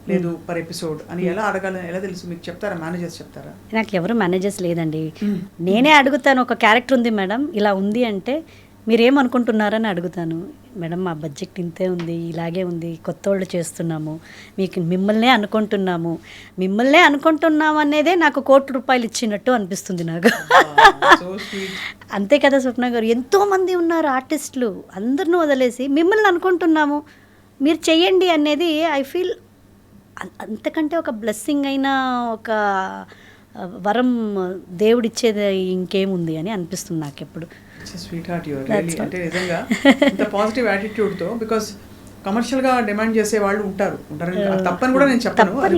లేదు పర్ ఎపిసోడ్ అని ఎలా అడగాలని ఎలా తెలుసు మీకు? చెప్తారా, మేనేజర్స్ చెప్తారా? నాకు ఎవరు మేనేజర్స్ లేదండి, నేనే అడుగుతాను. ఒక క్యారెక్టర్ ఉంది మేడం, ఇలా ఉంది అంటే మీరేమనుకుంటున్నారని అడుగుతాను. మేడం మా బడ్జెట్ ఇంతే ఉంది, ఇలాగే ఉంది, కొత్త వాళ్ళు చేస్తున్నాము, మిమ్మల్నే అనుకుంటున్నాము అనేదే నాకు ₹1,00,00,000 ఇచ్చినట్టు అనిపిస్తుంది నాకు. అంతే కదా స్వప్న గారు, ఎంతోమంది ఉన్నారు ఆర్టిస్టులు, అందరిని వదిలేసి మిమ్మల్ని అనుకుంటున్నాము, మీరు చెయ్యండి అనేది ఐ ఫీల్ అంతకంటే ఒక బ్లెస్సింగ్ అయినా ఒక వరం దేవుడిచ్చేది ఇంకేముంది అని అనిపిస్తుంది నాకు ఎప్పుడు. Sweet heart your really. అంటే నిజంగా ఇంత పాజిటివ్ యాటిట్యూడ్తో, బికాస్ కమర్షియల్గా డిమాండ్ చేసే వాళ్ళు ఉంటారు, తప్పని కూడా నేను చెప్పను, అది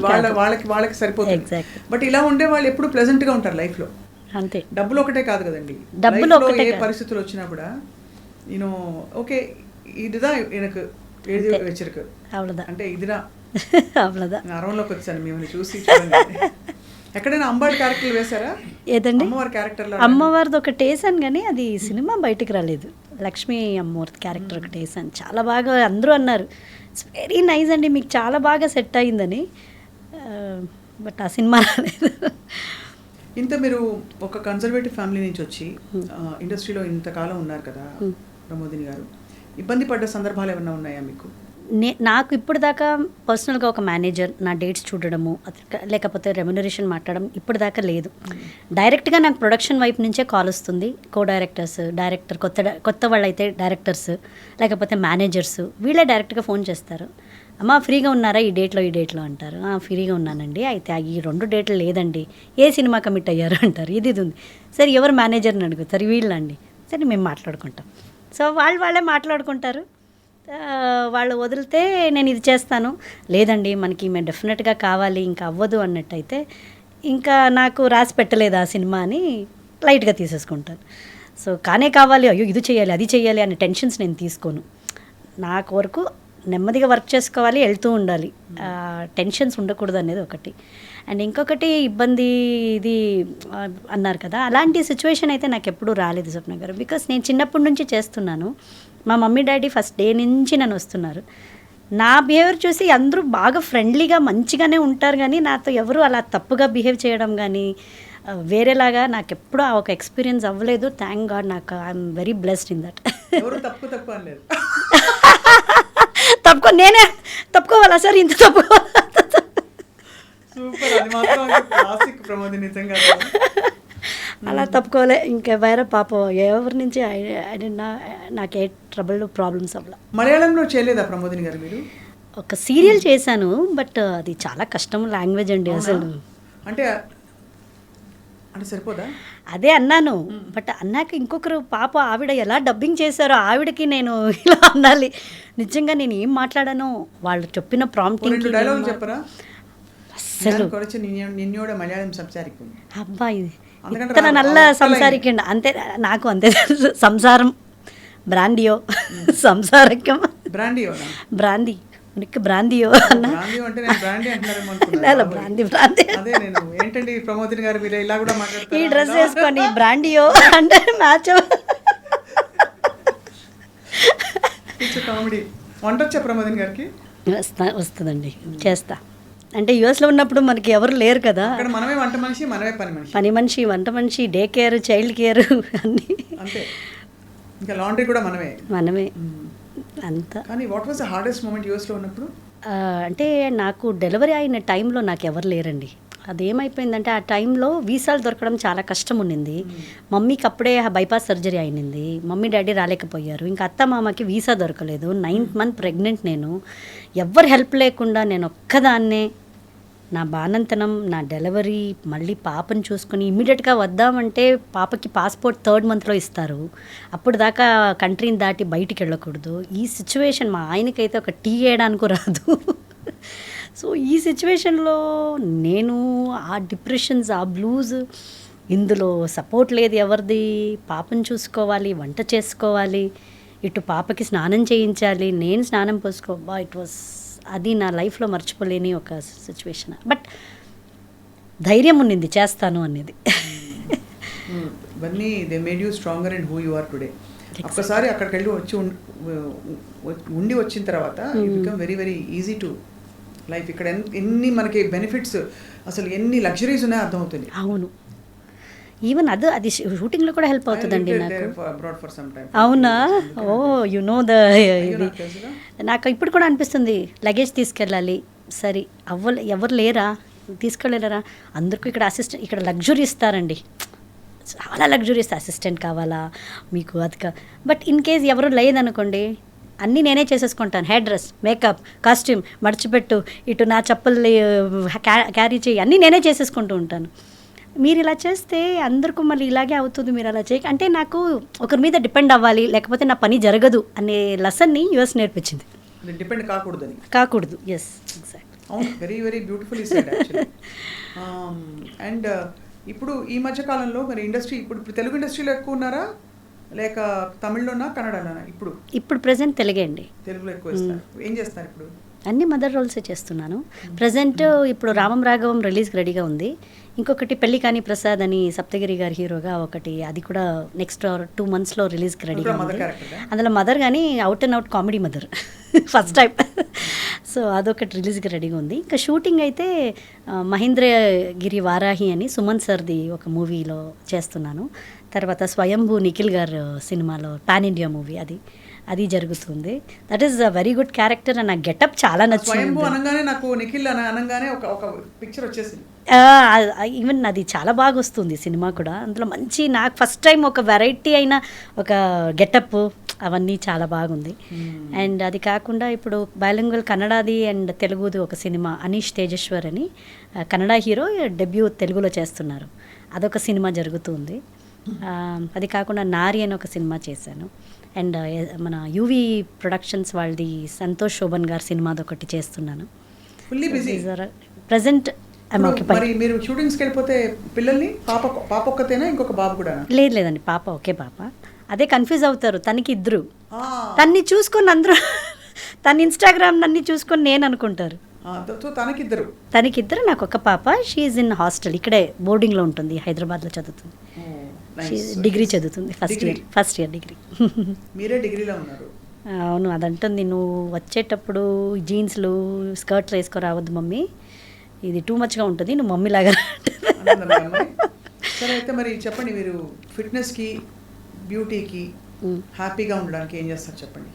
వాళ్ళకి సరిపోతుంది. బట్ ఇలా ఉండే వాళ్ళు ఎప్పుడు ప్లెజెంట్గా ఉంటారు లైఫ్లో. అంతే, డబ్బులు ఒకటే కాదు కదండి, డబ్బులో ఏ పరిస్థితులు వచ్చినా కూడా యూనో ఓకే ఇదిదా எனக்கு எழுதி வச்சிருக்கு అంటే ఇదిరా అవ్వదా. అరవంలోకి వచ్చాను మిమ్మల్ని చూసి. చూడండి, ఎక్కడైనా అమ్మవారి క్యారెక్టర్లు వేశారా? ఏదండి? అమ్మవారి క్యారెక్టర్లో అమ్మవారిది ఒకటి వేసాను, కానీ అది సినిమా బయటికి రాలేదు. లక్ష్మీ అమ్మవారి క్యారెక్టర్ ఒకటి వేసాను, చాలా బాగా అందరూ అన్నారు ఇట్స్ వెరీ నైస్ అండి, మీకు చాలా బాగా సెట్ అయిందని. బట్ ఆ సినిమా రాలేదు. ఇంత మీరు ఒక కన్జర్వేటివ్ ఫ్యామిలీ నుంచి వచ్చి ఇండస్ట్రీలో ఇంతకాలం ఉన్నారు కదా ప్రమోదిని గారు, ఇబ్బంది పడ్డ సందర్భాలు ఏమైనా ఉన్నాయా మీకు? నాకు ఇప్పుడు దాకా పర్సనల్గా ఒక మేనేజర్ నా డేట్స్ చూడడము, లేకపోతే రెమ్యునరేషన్ మాట్లాడడం ఇప్పుడు దాకా లేదు. డైరెక్ట్గా నాకు ప్రొడక్షన్ వైపు నుంచే కాల్ వస్తుంది. డైరెక్టర్ కొత్త వాళ్ళు అయితే డైరెక్టర్స్, లేకపోతే మేనేజర్స్, వీళ్ళే డైరెక్ట్గా ఫోన్ చేస్తారు. అమ్మ ఫ్రీగా ఉన్నారా ఈ డేట్లో అంటారు. ఫ్రీగా ఉన్నానండి, అయితే ఈ 2 డేట్లు లేదండి, ఏ సినిమా కమిట్ అయ్యారు అంటారు. ఇది ఉంది. సరే ఎవరు మేనేజర్ని అడుగుతారు, వీళ్ళండి. సరే మేము మాట్లాడుకుంటాం. సో వాళ్ళే మాట్లాడుకుంటారు. వాళ్ళు వదిలితే నేను ఇది చేస్తాను, లేదండి మనకి మేము డెఫినెట్గా కావాలి, ఇంకా అవ్వదు అన్నట్టయితే ఇంకా నాకు రాసి పెట్టలేదు ఆ సినిమా అని లైట్గా తీసేసుకుంటాను. సో కావాలి, అయ్యో ఇది చేయాలి అది చేయాలి అనే టెన్షన్స్ నేను తీసుకోను. నాకు వరకు నెమ్మదిగా వర్క్ చేసుకోవాలి, వెళ్తూ ఉండాలి, టెన్షన్స్ ఉండకూడదు అనేది ఒకటి. అండ్ ఇంకొకటి ఇబ్బంది ఇది అన్నారు కదా, అలాంటి సిచ్యువేషన్ అయితే నాకు ఎప్పుడూ రాలేదు స్వప్న గారు. బికాస్ నేను చిన్నప్పటి నుంచి చేస్తున్నాను, మా మమ్మీ డాడీ ఫస్ట్ డే నుంచి నన్ను వస్తున్నారు. నా బిహేవియర్ చూసి అందరూ బాగా ఫ్రెండ్లీగా మంచిగానే ఉంటారు, కానీ నాతో ఎవరు అలా తప్పుగా బిహేవ్ చేయడం కానీ వేరేలాగా నాకు ఎప్పుడూ ఆ ఒక ఎక్స్పీరియన్స్ అవ్వలేదు. థ్యాంక్ గాడ్, నాకు I'm very blessed in that. నేనే తప్పుకోవాలా సార్, ఇంత తప్పుకోవాలా? అలా తప్పుకోలే, ఇంకా వేరే పాపం ఎవరి నుంచి నాకే ట్రబుల్ ప్రాబ్లమ్స్ అవ్వలే. మలయాళంలో చేయలేదా ప్రమోదిని గారు మీరు? ఒక సీరియల్ చేశాను, బట్ అది చాలా కష్టం లాంగ్వేజ్ అండి అసలు. అంటే సరిపోదా? అదే అన్నాను, బట్ అన్నాక ఇంకొకరు పాప ఆవిడ ఎలా డబ్బింగ్ చేశారో ఆవిడకి నేను ఇలా అనాలి. నిజంగా నేను ఏం మాట్లాడానో వాళ్ళు చెప్పిన ప్రాంప్టింగ్ చెప్పరా? అసలు మలయాళం సంసారిக்கும் అబ్బాయి ఇతర నల్ల సంసారికండి అంతే, నాకు అంతే తెలుసు. సంసారం బ్రాండియో, సంసారకం బ్రాందీ ఉనికి బ్రాందియో అన్న, ఏంటండి ప్రమోదిని గారు మీరు ఇలా కూడా ఈ డ్రెస్ వేసుకొని బ్రాండియో అంటే మ్యాచ్. కామెడీ. వంట వచ్చా ప్రమోదిని గారికి? వస్తుందండి, చేస్తా. అంటే యూఎస్లో ఉన్నప్పుడు మనకి ఎవరు లేరు కదా, మనమే వంట మనిషి, మనమే పని మనిషి, వంట మనిషి, డే కేర్, చైల్డ్ కేర్ అన్నీ అంతే. ఇంకా లాండ్రీ కూడా మనమే అంతా. కానీ what was the hardest moment యూఎస్లో ఉన్నప్పుడు? అంటే నాకు డెలివరీ అయిన టైంలో నాకు ఎవరు లేరండి. అదేమైపోయిందంటే ఆ టైంలో వీసాలు దొరకడం చాలా కష్టం ఉండింది. మమ్మీకి అప్పుడే బైపాస్ సర్జరీ అయినింది. మమ్మీ డాడీ రాలేకపోయారు. ఇంకా అత్త మామకి వీసా దొరకలేదు. 9th మంత్ ప్రెగ్నెంట్ నేను. ఎవ్వరు హెల్ప్ లేకుండా నేను ఒక్కదాన్నే నా బానంతనం, నా డెలివరీ, మళ్ళీ పాపను చూసుకొని ఇమ్మీడియట్గా వద్దామంటే పాపకి పాస్పోర్ట్ 3rd మంత్లో ఇస్తారు. అప్పుడు దాకా కంట్రీని దాటి బయటికి వెళ్ళకూడదు. ఈ సిచ్యువేషన్ మా ఆయనకైతే ఒక టీ వేయడానికి రాదు. సో ఈ సిచ్యువేషన్లో నేను ఆ డిప్రెషన్స్, ఆ బ్లూస్, ఇందులో సపోర్ట్ లేదు ఎవరిది. పాపను చూసుకోవాలి, వంట చేసుకోవాలి, ఇటు పాపకి స్నానం చేయించాలి, నేను స్నానం పోసుకోబా. ఇట్ వాస్ అది నా లైఫ్లో మర్చిపోలేని ఒక సిచ్యువేషన్. బట్ ధైర్యం ఉన్నింది చేస్తాను అనేది. ఇవన్నీ they made you stronger and who you are today. ఒక్కసారి అక్కడికి వెళ్ళి వచ్చి ఉండి వచ్చిన తర్వాత you become very very easy to life. ఇక్కడ ఎన్ని మనకి బెనిఫిట్స్, అసలు ఎన్ని లగ్జరీస్ ఉన్నాయో అర్థమవుతుంది. అవును, ఈవెన్ అది షూటింగ్లో కూడా హెల్ప్ అవుతుందండి నాకు. అవునా? ఓ యు నో ద ఇది. నాకు ఇప్పుడు కూడా అనిపిస్తుంది లగేజ్ తీసుకెళ్ళాలి. సరే ఎవరు లేరా, తీసుకెళ్ళలేరా? అందరికీ ఇక్కడ అసిస్టెంట్, ఇక్కడ లగ్జరీ ఇస్తారండి, చాలా లగ్జరీ ఇస్తారు. అసిస్టెంట్ కావాలా మీకు అది బట్ ఇన్ కేస్ ఎవరు లేదనుకోండి, అన్నీ నేనే చేసేసుకుంటాను. హెయిర్ డ్రెస్, మేకప్, కాస్ట్యూమ్, మడిచిపెట్టు, ఇటు నా చెప్పుల్ని క్యారీ చేయి, అన్నీ నేనే చేసేసుకుంటూ ఉంటాను. మీరు ఇలా చేస్తే అందరికీ మళ్ళీ ఇలాగే అవుతుంది, మీరు అలా చేయ అంటే నాకు ఒకరి మీద డిపెండ్ అవ్వాలి, లేకపోతే నా పని జరగదు అనే లెసన్ని యూఎస్ నేర్పించింది. డిపెండ్ కాకూడదు. Yes, exact. అవును, very very beautiful said actually. And ఇప్పుడు ఈ మధ్య కాలంలో మరి ఇండస్ట్రీ, ఇప్పుడు తెలుగు ఇండస్ట్రీలో ఎక్కువ ఉన్నారా లేక తమిళ్లోనా కన్నడలోనా? ఇప్పుడు ప్రెసెంట్ తెలుగే అండి. తెలుగులో ఎక్కువ ఇస్తారు. ఏం చేస్తారు ఇప్పుడు? అన్ని మదర్ రోల్సే చేస్తున్నాను ప్రజెంట్. ఇప్పుడు రామం రాఘవం రిలీజ్కి రెడీగా ఉంది. ఇంకొకటి పెళ్లి కాని ప్రసాద్ అని సప్తగిరి గారి హీరోగా ఒకటి, అది కూడా నెక్స్ట్ 2 monthsలో రిలీజ్కి రెడీగా ఉంది. అందులో మదర్ కానీ out and out comedy mother first time. So అదొకటి రిలీజ్కి రెడీగా ఉంది. ఇంకా షూటింగ్ అయితే మహేంద్రగిరి వారాహి అని సుమన్ సర్ది ఒక మూవీలో చేస్తున్నాను. తర్వాత స్వయంభూ నిఖిల్ గారు సినిమాలో పాన్ ఇండియా మూవీ అది జరుగుతుంది. That is a very good character and నా గెటప్ చాలా నచ్చింది. నాకు నిఖిల్ అనగానే ఒక పిక్చర్ వచ్చేసింది. ఈవెన్ అది చాలా బాగా వస్తుంది సినిమా కూడా. అందులో మంచి, నాకు ఫస్ట్ టైం ఒక వెరైటీ అయిన ఒక గెటప్, అవన్నీ చాలా బాగుంది. అండ్ అది కాకుండా ఇప్పుడు బైలింగ్వల్ కన్నడది అండ్ తెలుగుది ఒక సినిమా, అనీష్ తేజేశ్వర్ అని కన్నడ హీరో డెబ్యూ తెలుగులో చేస్తున్నారు. అదొక సినిమా జరుగుతుంది. అది కాకుండా నారి అని ఒక సినిమా చేశాను. అండ్ మన యూవీ ప్రొడక్షన్స్ వాళ్ళది సంతోష్ శోభన్ గారి సినిమాది ఒకటి చేస్తున్నాను. ప్రజెంట్ మీరు షూటింగ్స్కి వెళ్ళిపోతే పిల్లల్ని పాప ఒక్కతేనా, ఇంకొక బాబు కూడా? లేదండి, పాప ఒకే పాప. అదే కన్ఫ్యూజ్ అవుతారు. తనకి 2, తన్ని చూసుకొని అందరూ తన ఇన్స్టాగ్రామ్ అన్ని చూసుకొని నేను అనుకుంటారు. తనకిద్దరు, నాకు ఒక పాప. షీఈ్ ఇన్ హాస్టల్, ఇక్కడే బోర్డింగ్లో ఉంటుంది, హైదరాబాద్లో చదువుతుంది. డిగ్రీ చదువుతుంది, ఫస్ట్ ఇయర్ డిగ్రీ. మీరే డిగ్రీలో ఉన్నారు? అవును, అదంటుంది, నువ్వు వచ్చేటప్పుడు జీన్స్లు స్కర్ట్లు వేసుకోరావద్దు మమ్మీ, ఇది టూ మచ్గా ఉంటుంది, నువ్వు మమ్మీ లాగా. సరే, అయితే మరి చెప్పండి, మీరు ఫిట్నెస్కి, బ్యూటీకి, హ్యాపీగా ఉండడానికి ఏం చేస్తారు చెప్పండి.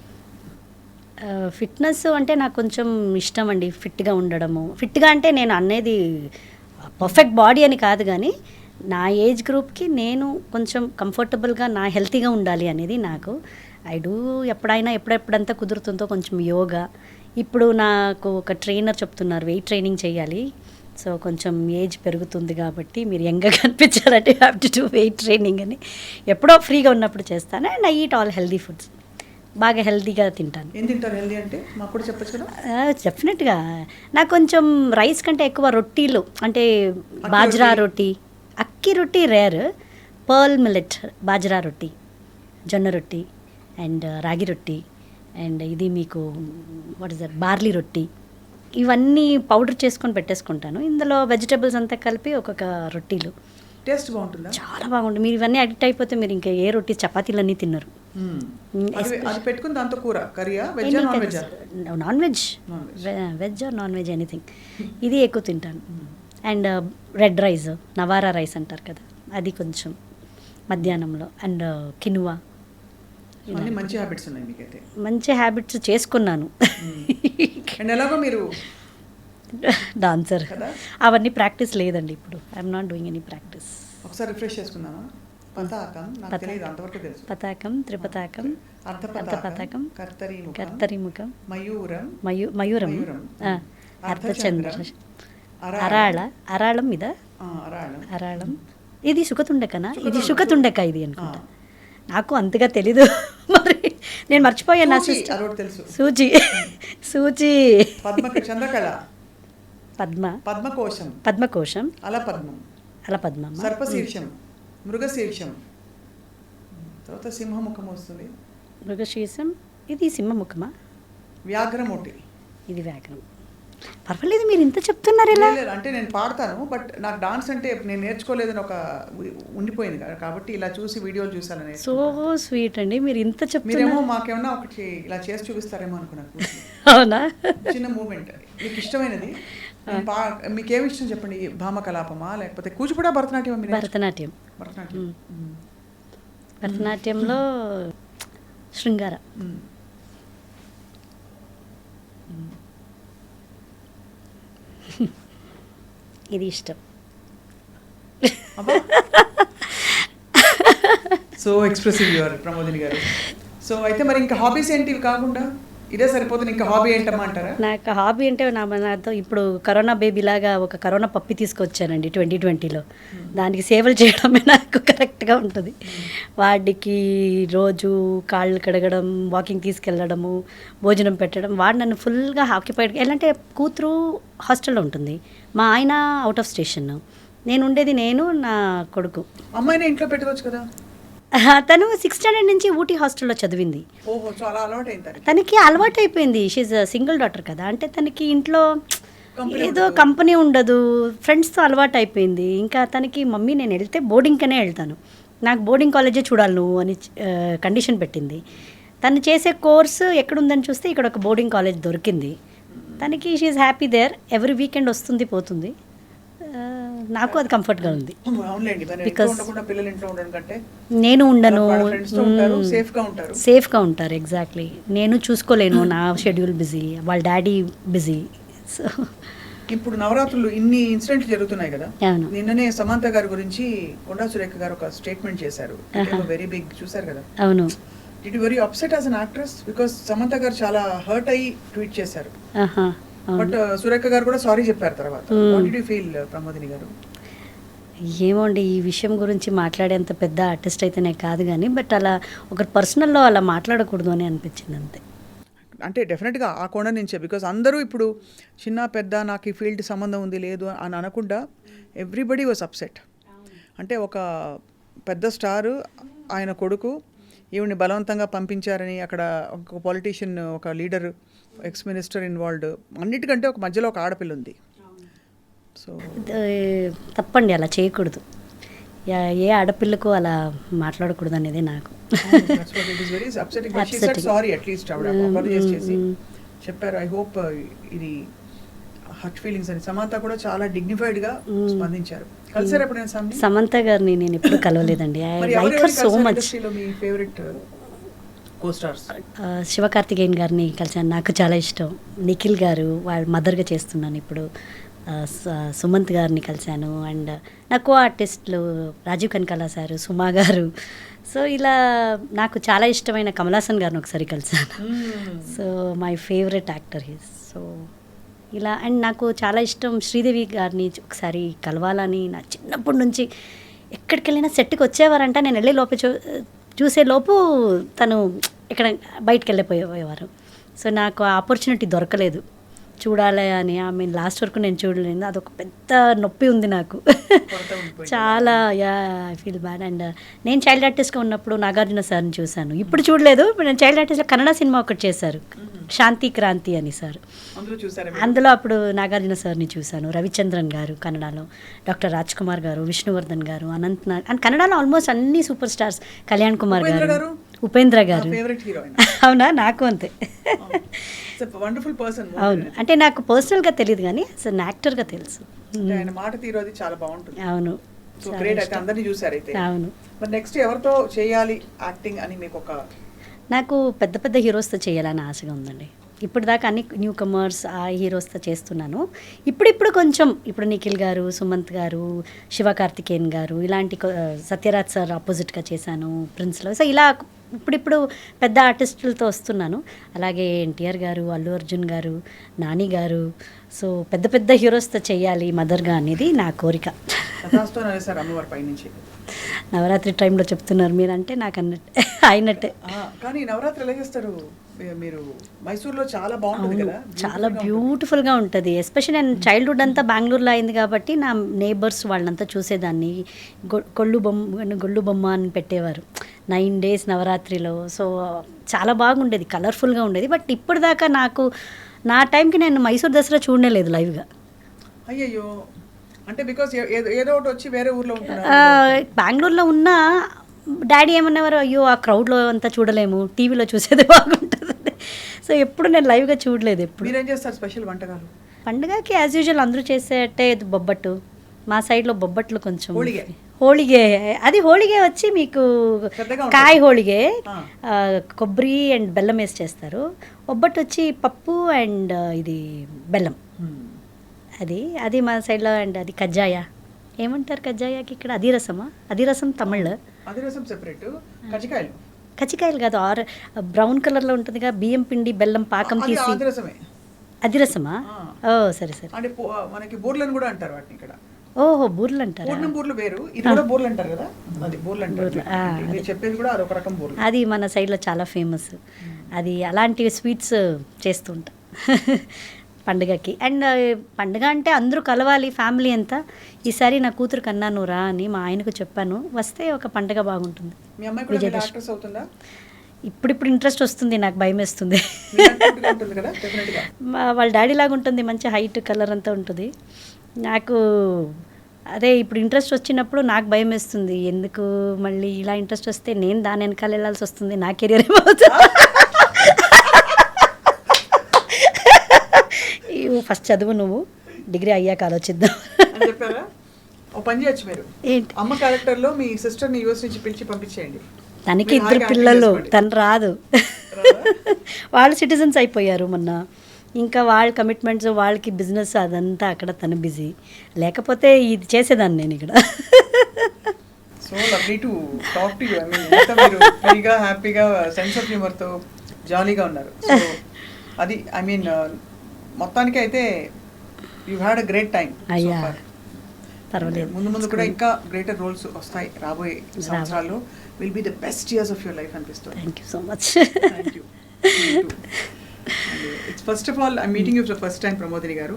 ఫిట్నెస్ అంటే నాకు కొంచెం ఇష్టం అండి, ఫిట్గా ఉండడము. ఫిట్గా అంటే నేను అనేది పర్ఫెక్ట్ బాడీ అని కాదు, కానీ నా ఏజ్ గ్రూప్కి నేను కొంచెం కంఫర్టబుల్గా, నా హెల్తీగా ఉండాలి అనేది నాకు. ఐ డూ ఎప్పుడంతా కుదురుతుందో కొంచెం యోగా. ఇప్పుడు నాకు ఒక ట్రైనర్ చెప్తున్నారు వెయిట్ ట్రైనింగ్ చేయాలి, సో కొంచెం ఏజ్ పెరుగుతుంది కాబట్టి మీరు యంగ్గా కనిపించాలంటే have to do weight training అని. ఎప్పుడో ఫ్రీగా ఉన్నప్పుడు చేస్తాను. And I eat all healthy foods, బాగా హెల్తీగా తింటాను. ఏం తింటారు హెల్దీ అంటే మాకు కూడా చెప్పచ్చు కదా? డెఫినెట్గా నాకు కొంచెం రైస్ కంటే ఎక్కువ రొట్టీలు, అంటే బాజ్రా రొట్టి, అక్కి రొట్టి రేర్, పర్ల్ మిల్లెట్ బాజ్రా రొట్టి, జొన్న రొట్టి అండ్ రాగి రొట్టి అండ్ ఇది మీకు వాట్ ఇస్ దట్ బార్లీ రొట్టి, ఇవన్నీ పౌడర్ చేసుకొని పెట్టేసుకుంటాను. ఇందులో వెజిటబుల్స్ అంతా కలిపి ఒక్కొక్క రొట్టీలు. టేస్ట్ బాగుంటుందా? చాలా బాగుంటుంది. మీరు ఇవన్నీ అడిక్ట్ అయిపోతే మీరు ఇంకా ఏ రొట్టి చపాతీలన్నీ తిన్నారు. అది పెట్టుకుని దాంతో కూర కర్రీయా, veg non veg? Non veg, veg or non veg anything, ఇది ఎక్కువ తింటాను. And red rice, Navara rice అంటారు కదా, అది కొంచెం మధ్యాహ్నంలో. And quinoa. మంచి హ్యాబిట్స్ ఉన్నాయి మీకైతే. మంచి హ్యాబిట్స్ చేసుకున్నాను. అండ్ ఎలాగో మీరు డాన్సర్. కదా? అవన్నీ ప్రాక్టీస్ లేదండి ఇప్పుడు. I'm not doing any practice. ఒకసారి రిఫ్రెష్ చేసుకుందామా? పతాకం నాకు తెలియదు, అంతవరకు తెలుసు. పతాకం, త్రిపతాకం, అర్ధపతాకం, కర్తరిముఖం, మయూరం, మయూరం, ఆ, అర్ధచంద్ర, అరాళ, అరాళం మీద అరాళం, అరాళం. ఇది సుఖతుండకనా? ఇది సుఖతుండక ఇది అనుకుంటా. ఆ. నాకు అంతగా తెలీదు మరి నేను మర్చిపోయాను. నా సూచి, సిస్టర్ అదొకటి తెలుసు. సూచి, సూచి, చంద్రకళ, పద్మ, పద్మకోశం, పద్మకోశం, అలపద్మం, అలపద్మమ్మ, సర్పశీర్షం, మృగశీర్షం, తర్వాత సింహముఖం వస్తుంది, మృగశీర్షం. ఇది సింహముఖమా? వ్యాఘ్రమూటి. ఇది వ్యాఘ్రం. పర్వాలేదు, మీరు ఇంత చెప్తున్నారు ఎలా? లేదు, అంటే నేను పాడతాను, బట్ నాకు డాన్స్ అంటే నేను నేర్చుకోలేదని ఒక ఉండిపోయింది కాబట్టి ఇలా చూసి వీడియోలు చూసాను. సో స్వీట్ అండి, మీరు ఇంత చెప్తున్నారు. మీరేమో మాకేమన్నా ఒకటి ఇలా చేసి చూపిస్తారేమో అనుకున్నాను. అవునా? చిన్న మూమెంట్ మీకు ఇష్టమైనది. మీకేమి ఇష్టం చెప్పండి? భామ కలాపమా, లేకపోతే కూచిపూడా, భరతనాట్యం? భరతనాట్యం. భరతనాట్యం. భరతనాట్యంలో శృంగార. ఇది ఇష్టం. సో ఎక్స్ప్రెసివ్ యువర్ ప్రమోదిని గారు. సో అయితే మరి ఇంకా హాబీస్ ఏంటి ఇవి కాకుండా? ఇదే సరిపోతుంది, ఇంకా హాబీ ఏంటమ్మా అంటారా? నాకు హాబీ అంటే నాతో ఇప్పుడు కరోనా బేబీ లాగా ఒక కరోనా పప్పి తీసుకొచ్చానండి 2020లో. దానికి సేవలు చేయడమే నాకు కరెక్ట్గా ఉంటుంది. వాడికి రోజు కాళ్ళు కడగడం, వాకింగ్ తీసుకెళ్ళడము, భోజనం పెట్టడం. వాడు నన్ను ఫుల్గా ఆక్యుపైడ్. ఎలా అంటే కూతురు హాస్టల్లో ఉంటుంది, మా ఆయన అవుట్ ఆఫ్ స్టేషన్, నేను ఉండేది నేను నా కొడుకు. అమ్మాయిని ఇంట్లో పెట్టుకోవచ్చు కదా? తను 6th స్టాండర్డ్ నుంచి ఊటీ హాస్టల్లో చదివింది. ఓహో, చాలా అలవాటు. తనకి అలవాటు అయిపోయింది. షీజ్ సింగిల్ డాటర్ కదా, అంటే తనకి ఇంట్లో ఏదో కంపెనీ ఉండదు, ఫ్రెండ్స్తో అలవాటు అయిపోయింది. ఇంకా తనకి మమ్మీ నేను వెళ్తే బోర్డింగ్కనే వెళ్తాను, నాకు బోర్డింగ్ కాలేజే చూడాలి నువ్వు అని కండిషన్ పెట్టింది. తను చేసే కోర్సు ఎక్కడుందని చూస్తే ఇక్కడ ఒక బోర్డింగ్ కాలేజ్ దొరికింది. తనకి she happy there. Every weekend వస్తుంది పోతుంది. నాకు అది కంఫర్ట్గా ఉంది. బికాస్ నేను ఉండను, సేఫ్గా ఉంటారు. ఎగ్జాక్ట్లీ. నేను చూసుకోలేను, నా షెడ్యూల్ బిజీ, వాళ్ళ డాడీ బిజీ. సో ఇప్పుడు నవరాత్రులు ఇన్ని ఇన్సిడెంట్లు జరుగుతున్నాయి కదా. నిన్ననే సమంత గారి గురించి కొండా సురేఖ గారు ఒక స్టేట్మెంట్ చేశారు, వెరీ బిగ్, చూసారు కదా? అవును. Did you very upset as an actress? Because Samantha గారు చాలా హర్ట్ అయ్యి ట్వీట్ చేశారు. బట్ సురేఖ గారు కూడా సారీ చెప్పారు తర్వాత. What did you feel Pramodini గారు? ఏమోండి, ఈ విషయం గురించి మాట్లాడేంత పెద్ద ఆర్టిస్ట్ అయితేనే కాదు కానీ, బట్ అలా ఒక పర్సనల్లో అలా మాట్లాడకూడదు అని అనిపించింది అంతే. అంటే డెఫినెట్గా ఆ కోణ నుంచే, బికాస్ అందరూ ఇప్పుడు చిన్న పెద్ద నాకు ఈ ఫీల్డ్ సంబంధం ఉంది లేదు అని అనకుండా ఎవ్రీబడి వాజ్ అప్సెట్. అంటే ఒక పెద్ద స్టారు, ఆయన కొడుకు ఈవిని బలవంతంగా పంపించారని, అక్కడ ఒక పొలిటీషియన్, ఒక లీడర్, ఎక్స్ మినిస్టర్ ఇన్వాల్వ్డ్, అన్నిటికంటే ఒక మధ్యలో ఒక ఆడపిల్ల ఉంది. సో తప్పండి, అలా చేయకూడదు. ఏ ఆడపిల్లకు అలా మాట్లాడకూడదు అనేది నాకు చెప్పారు. ఐ హోప్ ఇది హర్ట్ ఫీలింగ్స్ అని. సమంత కూడా చాలా డిగ్నిఫైడ్ గా స్పందించారు. కలిసారు ఎప్పుడైనా సమంత గారిని? నేను ఎప్పుడు కలవలేదండి. I like her so much. మీ ఫేవరెట్ కోస్టార్స్? శివకార్తికేయన్ గారిని కలిసాను, నాకు చాలా ఇష్టం. నిఖిల్ గారు, వాళ్ళ మదర్గా చేస్తున్నాను ఇప్పుడు. సుమంత్ గారిని కలిశాను. అండ్ నాకు ఆర్టిస్టులు రాజీవ్ కనకాల సారు, సుమా గారు. సో ఇలా నాకు చాలా ఇష్టమైన కమల్ హాసన్ గారిని ఒకసారి కలిశాను. So my favourite actor he's. So ఇలా. అండ్ నాకు చాలా ఇష్టం శ్రీదేవి గారిని ఒకసారి కలవాలని. నా చిన్నప్పటి నుంచి ఎక్కడికి వెళ్ళినా సెట్కి వచ్చేవారంట, నేను వెళ్ళే లోపే చూసే లోపు తను ఇక్కడ బయటకు వెళ్ళిపోయేవారు. సో నాకు ఆపర్చునిటీ దొరకలేదు చూడాలి అని. ఆమె లాస్ట్ వరకు నేను చూడలేదు. అదొక పెద్ద నొప్పి ఉంది నాకు చాలా. I feel bad. అండ్ నేను చైల్డ్ ఆర్టిస్ట్గా ఉన్నప్పుడు నాగార్జున సార్ని చూశాను. ఇప్పుడు చూడలేదు. ఇప్పుడు నేను చైల్డ్ ఆర్టిస్ట్లో కన్నడ సినిమా ఒకటి చేశారు, శాంతి క్రాంతి అని సార్. అందులో అప్పుడు నాగార్జున సార్ని చూశాను. రవిచంద్రన్ గారు కన్నడలో, డాక్టర్ రాజ్ కుమార్ గారు, విష్ణువర్ధన్ గారు, అనంత్ నాగ్. అండ్ కన్నడలో ఆల్మోస్ట్ అన్ని సూపర్ స్టార్స్, కళ్యాణ్ కుమార్ గారు, ఉపేంద్ర గారు. అవునా? నాకు అంతే. Wonderful person. అవును, అంటే నాకు పర్సనల్గా తెలియదు కానీ అసలు యాక్టర్గా తెలుసు. ఆయన మాట తీరు అది చాలా బాగుంటుంది. అవును. So great. అయితే అందరినీ చూసారు అయితే. అవును. మరి నెక్స్ట్ ఎవరితో చేయాలి యాక్టింగ్ అని మీకు ఒక? నాకు పెద్ద పెద్ద హీరోస్తో చేయాలని ఆశగా ఉందండి. ఇప్పుడు దాకా అన్ని న్యూ కమర్స్ ఆ హీరోస్తో చేస్తున్నాను. ఇప్పుడిప్పుడు కొంచెం ఇప్పుడు నిఖిల్ గారు, సుమంత్ గారు, శివకార్తికేయన్ గారు ఇలాంటి సత్యరాజ్ సార్ ఆపోజిట్గా చేశాను ప్రిన్స్లో. సో ఇలా ఇప్పుడిప్పుడు పెద్ద ఆర్టిస్టులతో వస్తున్నాను. అలాగే ఎన్టీఆర్ గారు, అల్లు అర్జున్ గారు, నాని గారు, సో పెద్ద పెద్ద హీరోస్తో చేయాలి మదర్గా అనేది నా కోరిక. కథాస్తో నరేశారు అమ్మవారి పైనుంచి. నవరాత్రి టైంలో చెప్తున్నారు మీరంటే నాకు అన్నట్టే అయినట్టే. కానీ నవరాత్రి ఎలా చేస్తారు మీరు? మైసూర్లో చాలా బాగుంటుంది కదా, చాలా బ్యూటిఫుల్గా ఉంటుంది. ఎస్పెషల్లీ నేను చైల్డ్హుడ్ అంతా బెంగళూరులో అయింది కాబట్టి నా నేబర్స్ వాళ్ళంతా చూసేదాన్ని. గొల్లు బొమ్మ అని పెట్టేవారు 9 days నవరాత్రిలో. సో చాలా బాగుండేది, కలర్ఫుల్గా ఉండేది. బట్ ఇప్పటిదాకా నాకు నా టైంకి నేను మైసూర్ దసరా చూడలేదు లైవ్గా. అయ్యయ్యో, అంటే బికాస్ ఏదో ఒకటి వచ్చి వేరే ఊర్లో ఉంటున్నారు. బెంగళూరులో ఉన్న డాడీ ఏమన్నవారు, అయ్యో ఆ క్రౌడ్లో అంతా చూడలేము, టీవీలో చూసేది బాగుంటుంది. సో ఎప్పుడు నేను లైవ్గా చూడలేదు. ఎప్పుడు. మీరేం చేస్తారు స్పెషల్ వంటకాలు? పండుగకి యాజ్ యూజువల్ అందరూ చేసేటే బొబ్బట్టు. మా సైడ్లో బొబ్బట్లు కొంచెం హోళిగే. అది హోళిగే వచ్చి మీకు కాయ హోళిగే, కొబ్బరి అండ్ బెల్లం వేసి చేస్తారు. బొబ్బట్టు వచ్చి పప్పు అండ్ ఇది బెల్లం. అది మా సైడ్లో. అండ్ అది కజ్జాయ ఏమంటారు కజ్జాయాకి ఇక్కడ? అదిరసమా? అదిరసం తమిళ్. అదిరసం సెపరేట్, కజ్జికాయలు. కజ్జికాయలు కాదు, బ్రౌన్ కలర్లో ఉంటుందిగా, బియ్యం పిండి బెల్లం పాకం తీసి. అదిరసమా? ఓ సరే సరే. అంటే మనకి బూర్లను కూడా అంటారు వాటిని ఇక్కడ. ఓహో, బూర్లు అంటారు. బూర్లు వేరు, ఇది కూడా బూర్లు అంటారు కదా. అది బూర్లు అంటారు. మీరు చెప్పేది కూడా అదొక రకం బూర్లు. అది మన సైడ్లో చాలా ఫేమస్. అది అలాంటి స్వీట్స్ చేస్తూ ఉంటాం పండుగకి. అండ్ పండుగ అంటే అందరూ కలవాలి, ఫ్యామిలీ అంతా. ఈసారి నా కూతురు కన్నాను రా అని మా ఆయనకు చెప్పాను, వస్తే ఒక పండుగ బాగుంటుంది. మీ అమ్మాయి కూడా యాక్ట్రెస్ అవుతుందా? ఇప్పుడు ఇంట్రెస్ట్ వస్తుంది, నాకు భయం వేస్తుంది. వాళ్ళ డాడీ లాగా ఉంటుంది, మంచి హైట్, కలర్ అంతా ఉంటుంది. నాకు అదే ఇప్పుడు ఇంట్రెస్ట్ వచ్చినప్పుడు నాకు భయం వేస్తుంది. ఎందుకు మళ్ళీ ఇలా ఇంట్రెస్ట్ వస్తే నేను దాని వెనకాల వెళ్ళాల్సి వస్తుంది, నా కెరియర్ ఏమవుతుంది. ఫస్ట్ చదువు, నువ్వు డిగ్రీ అయ్యాక ఆలోచిద్దాం అని చెప్పారా? ఓ పని చేయొచ్చు మీరు, ఏంటి అమ్మ క్యారెక్టర్లో మీ సిస్టర్ని యూఎస్ నుంచి పిలిచి పంపించేయండి. తనకి 2 పిల్లలు, తను రాదు. వాళ్ళు సిటిజన్స్ అయిపోయారు మొన్న. ఇంకా వాళ్ళ కమిట్మెంట్స్, వాళ్ళకి బిజినెస్, అదంతా అక్కడ తను బిజీ. లేకపోతే ఇది చేసేదాన్ని నేను ఇక్కడ. So lovely to talk to you. I mean ఎంత మీరు ఫ్రీగా, హ్యాపీగా, సెన్స్ ఆఫ్ హ్యూమర్తో జాలీగా ఉన్నారు. సో అది ఐ మీన్ మొత్తానికి అయితే you had a great time. అయ్యా పర్వాలేదు, ముందు కూడా ఇంకా గ్రేటర్ రోల్స్ వస్తాయి రాబోయే సంవత్సరాల్లో. Will be the best years of your life అనిపిస్తుంది. Thank you so much. Thank you. It's first of all I meeting you for first time Pramodini garu.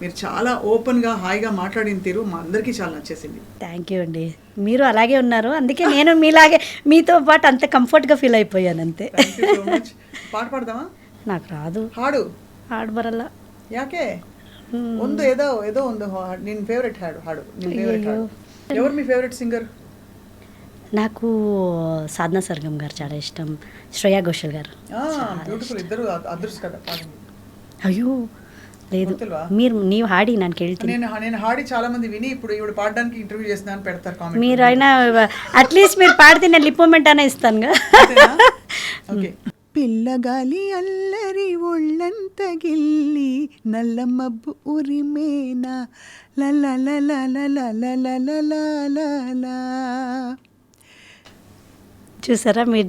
మీరు చాలా ఓపెన్గా, హాయిగా మాట్లాడిన తీరు మా అందరికీ చాలా నచ్చేసింది. థ్యాంక్ యూ అండి, మీరు అలాగే ఉన్నారు. అందుకే నేను మీలాగే మీతో పాటు అంత కంఫర్ట్గా ఫీల్ అయిపోయాను అంతే. Thank you so much. పాట పాడదామా? నాకు రాదు. ಹಾಡು ಬರಲ್ಲ. ಯಾಕೆ? ಒಂದು ఏదో ಒಂದು ನಿನ್ನ ಫೇವರೇಟ್ ಹಾಡು ನಿನ್ನ ಫೇವರೇಟ್ ಹಾಡು. ఎవరు మీ ఫేవరెట్ సింగర్? నాకు సాధనా సర్గం గారు చాలా ఇష్టం, శ్రేయా ఘోషల్ గారు. బ్యూటిఫుల్, ఇద్దరు అదృష్ట కదా పాడండి. అయ్యో లేదు, నీవు ಹಾಡಿ ನಾನು ಕೇಳ್ತೀನಿ. నేను ಹಾಡಿ చాలా మంది విని ఇప్పుడు ఇవిడ పాడడానికి ఇంటర్వ్యూ చేస్తున్నాను పెడతారు కామెంట్. మీరు అయినా అట్లీస్ట్ మీరు పాడితే నేను లిప్ మూమెంట్ అనే ఇస్తానుగా. ఓకే. పిల్లగాలి అల్లరి ఒళ్ళంత గిల్లి నల్ల మబ్బు ఉరిమేనా లలలలలలలలలలలా. చూసారా, మీ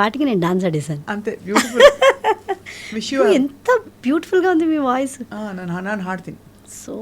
పాటకి నేను డాన్స్ ఆడేసాను అంతే. బ్యూటిఫుల్. ఎంత బ్యూటిఫుల్గా ఉంది మీ వాయిస్. ನಾನು ಹಾಡ್ತೀನಿ. సో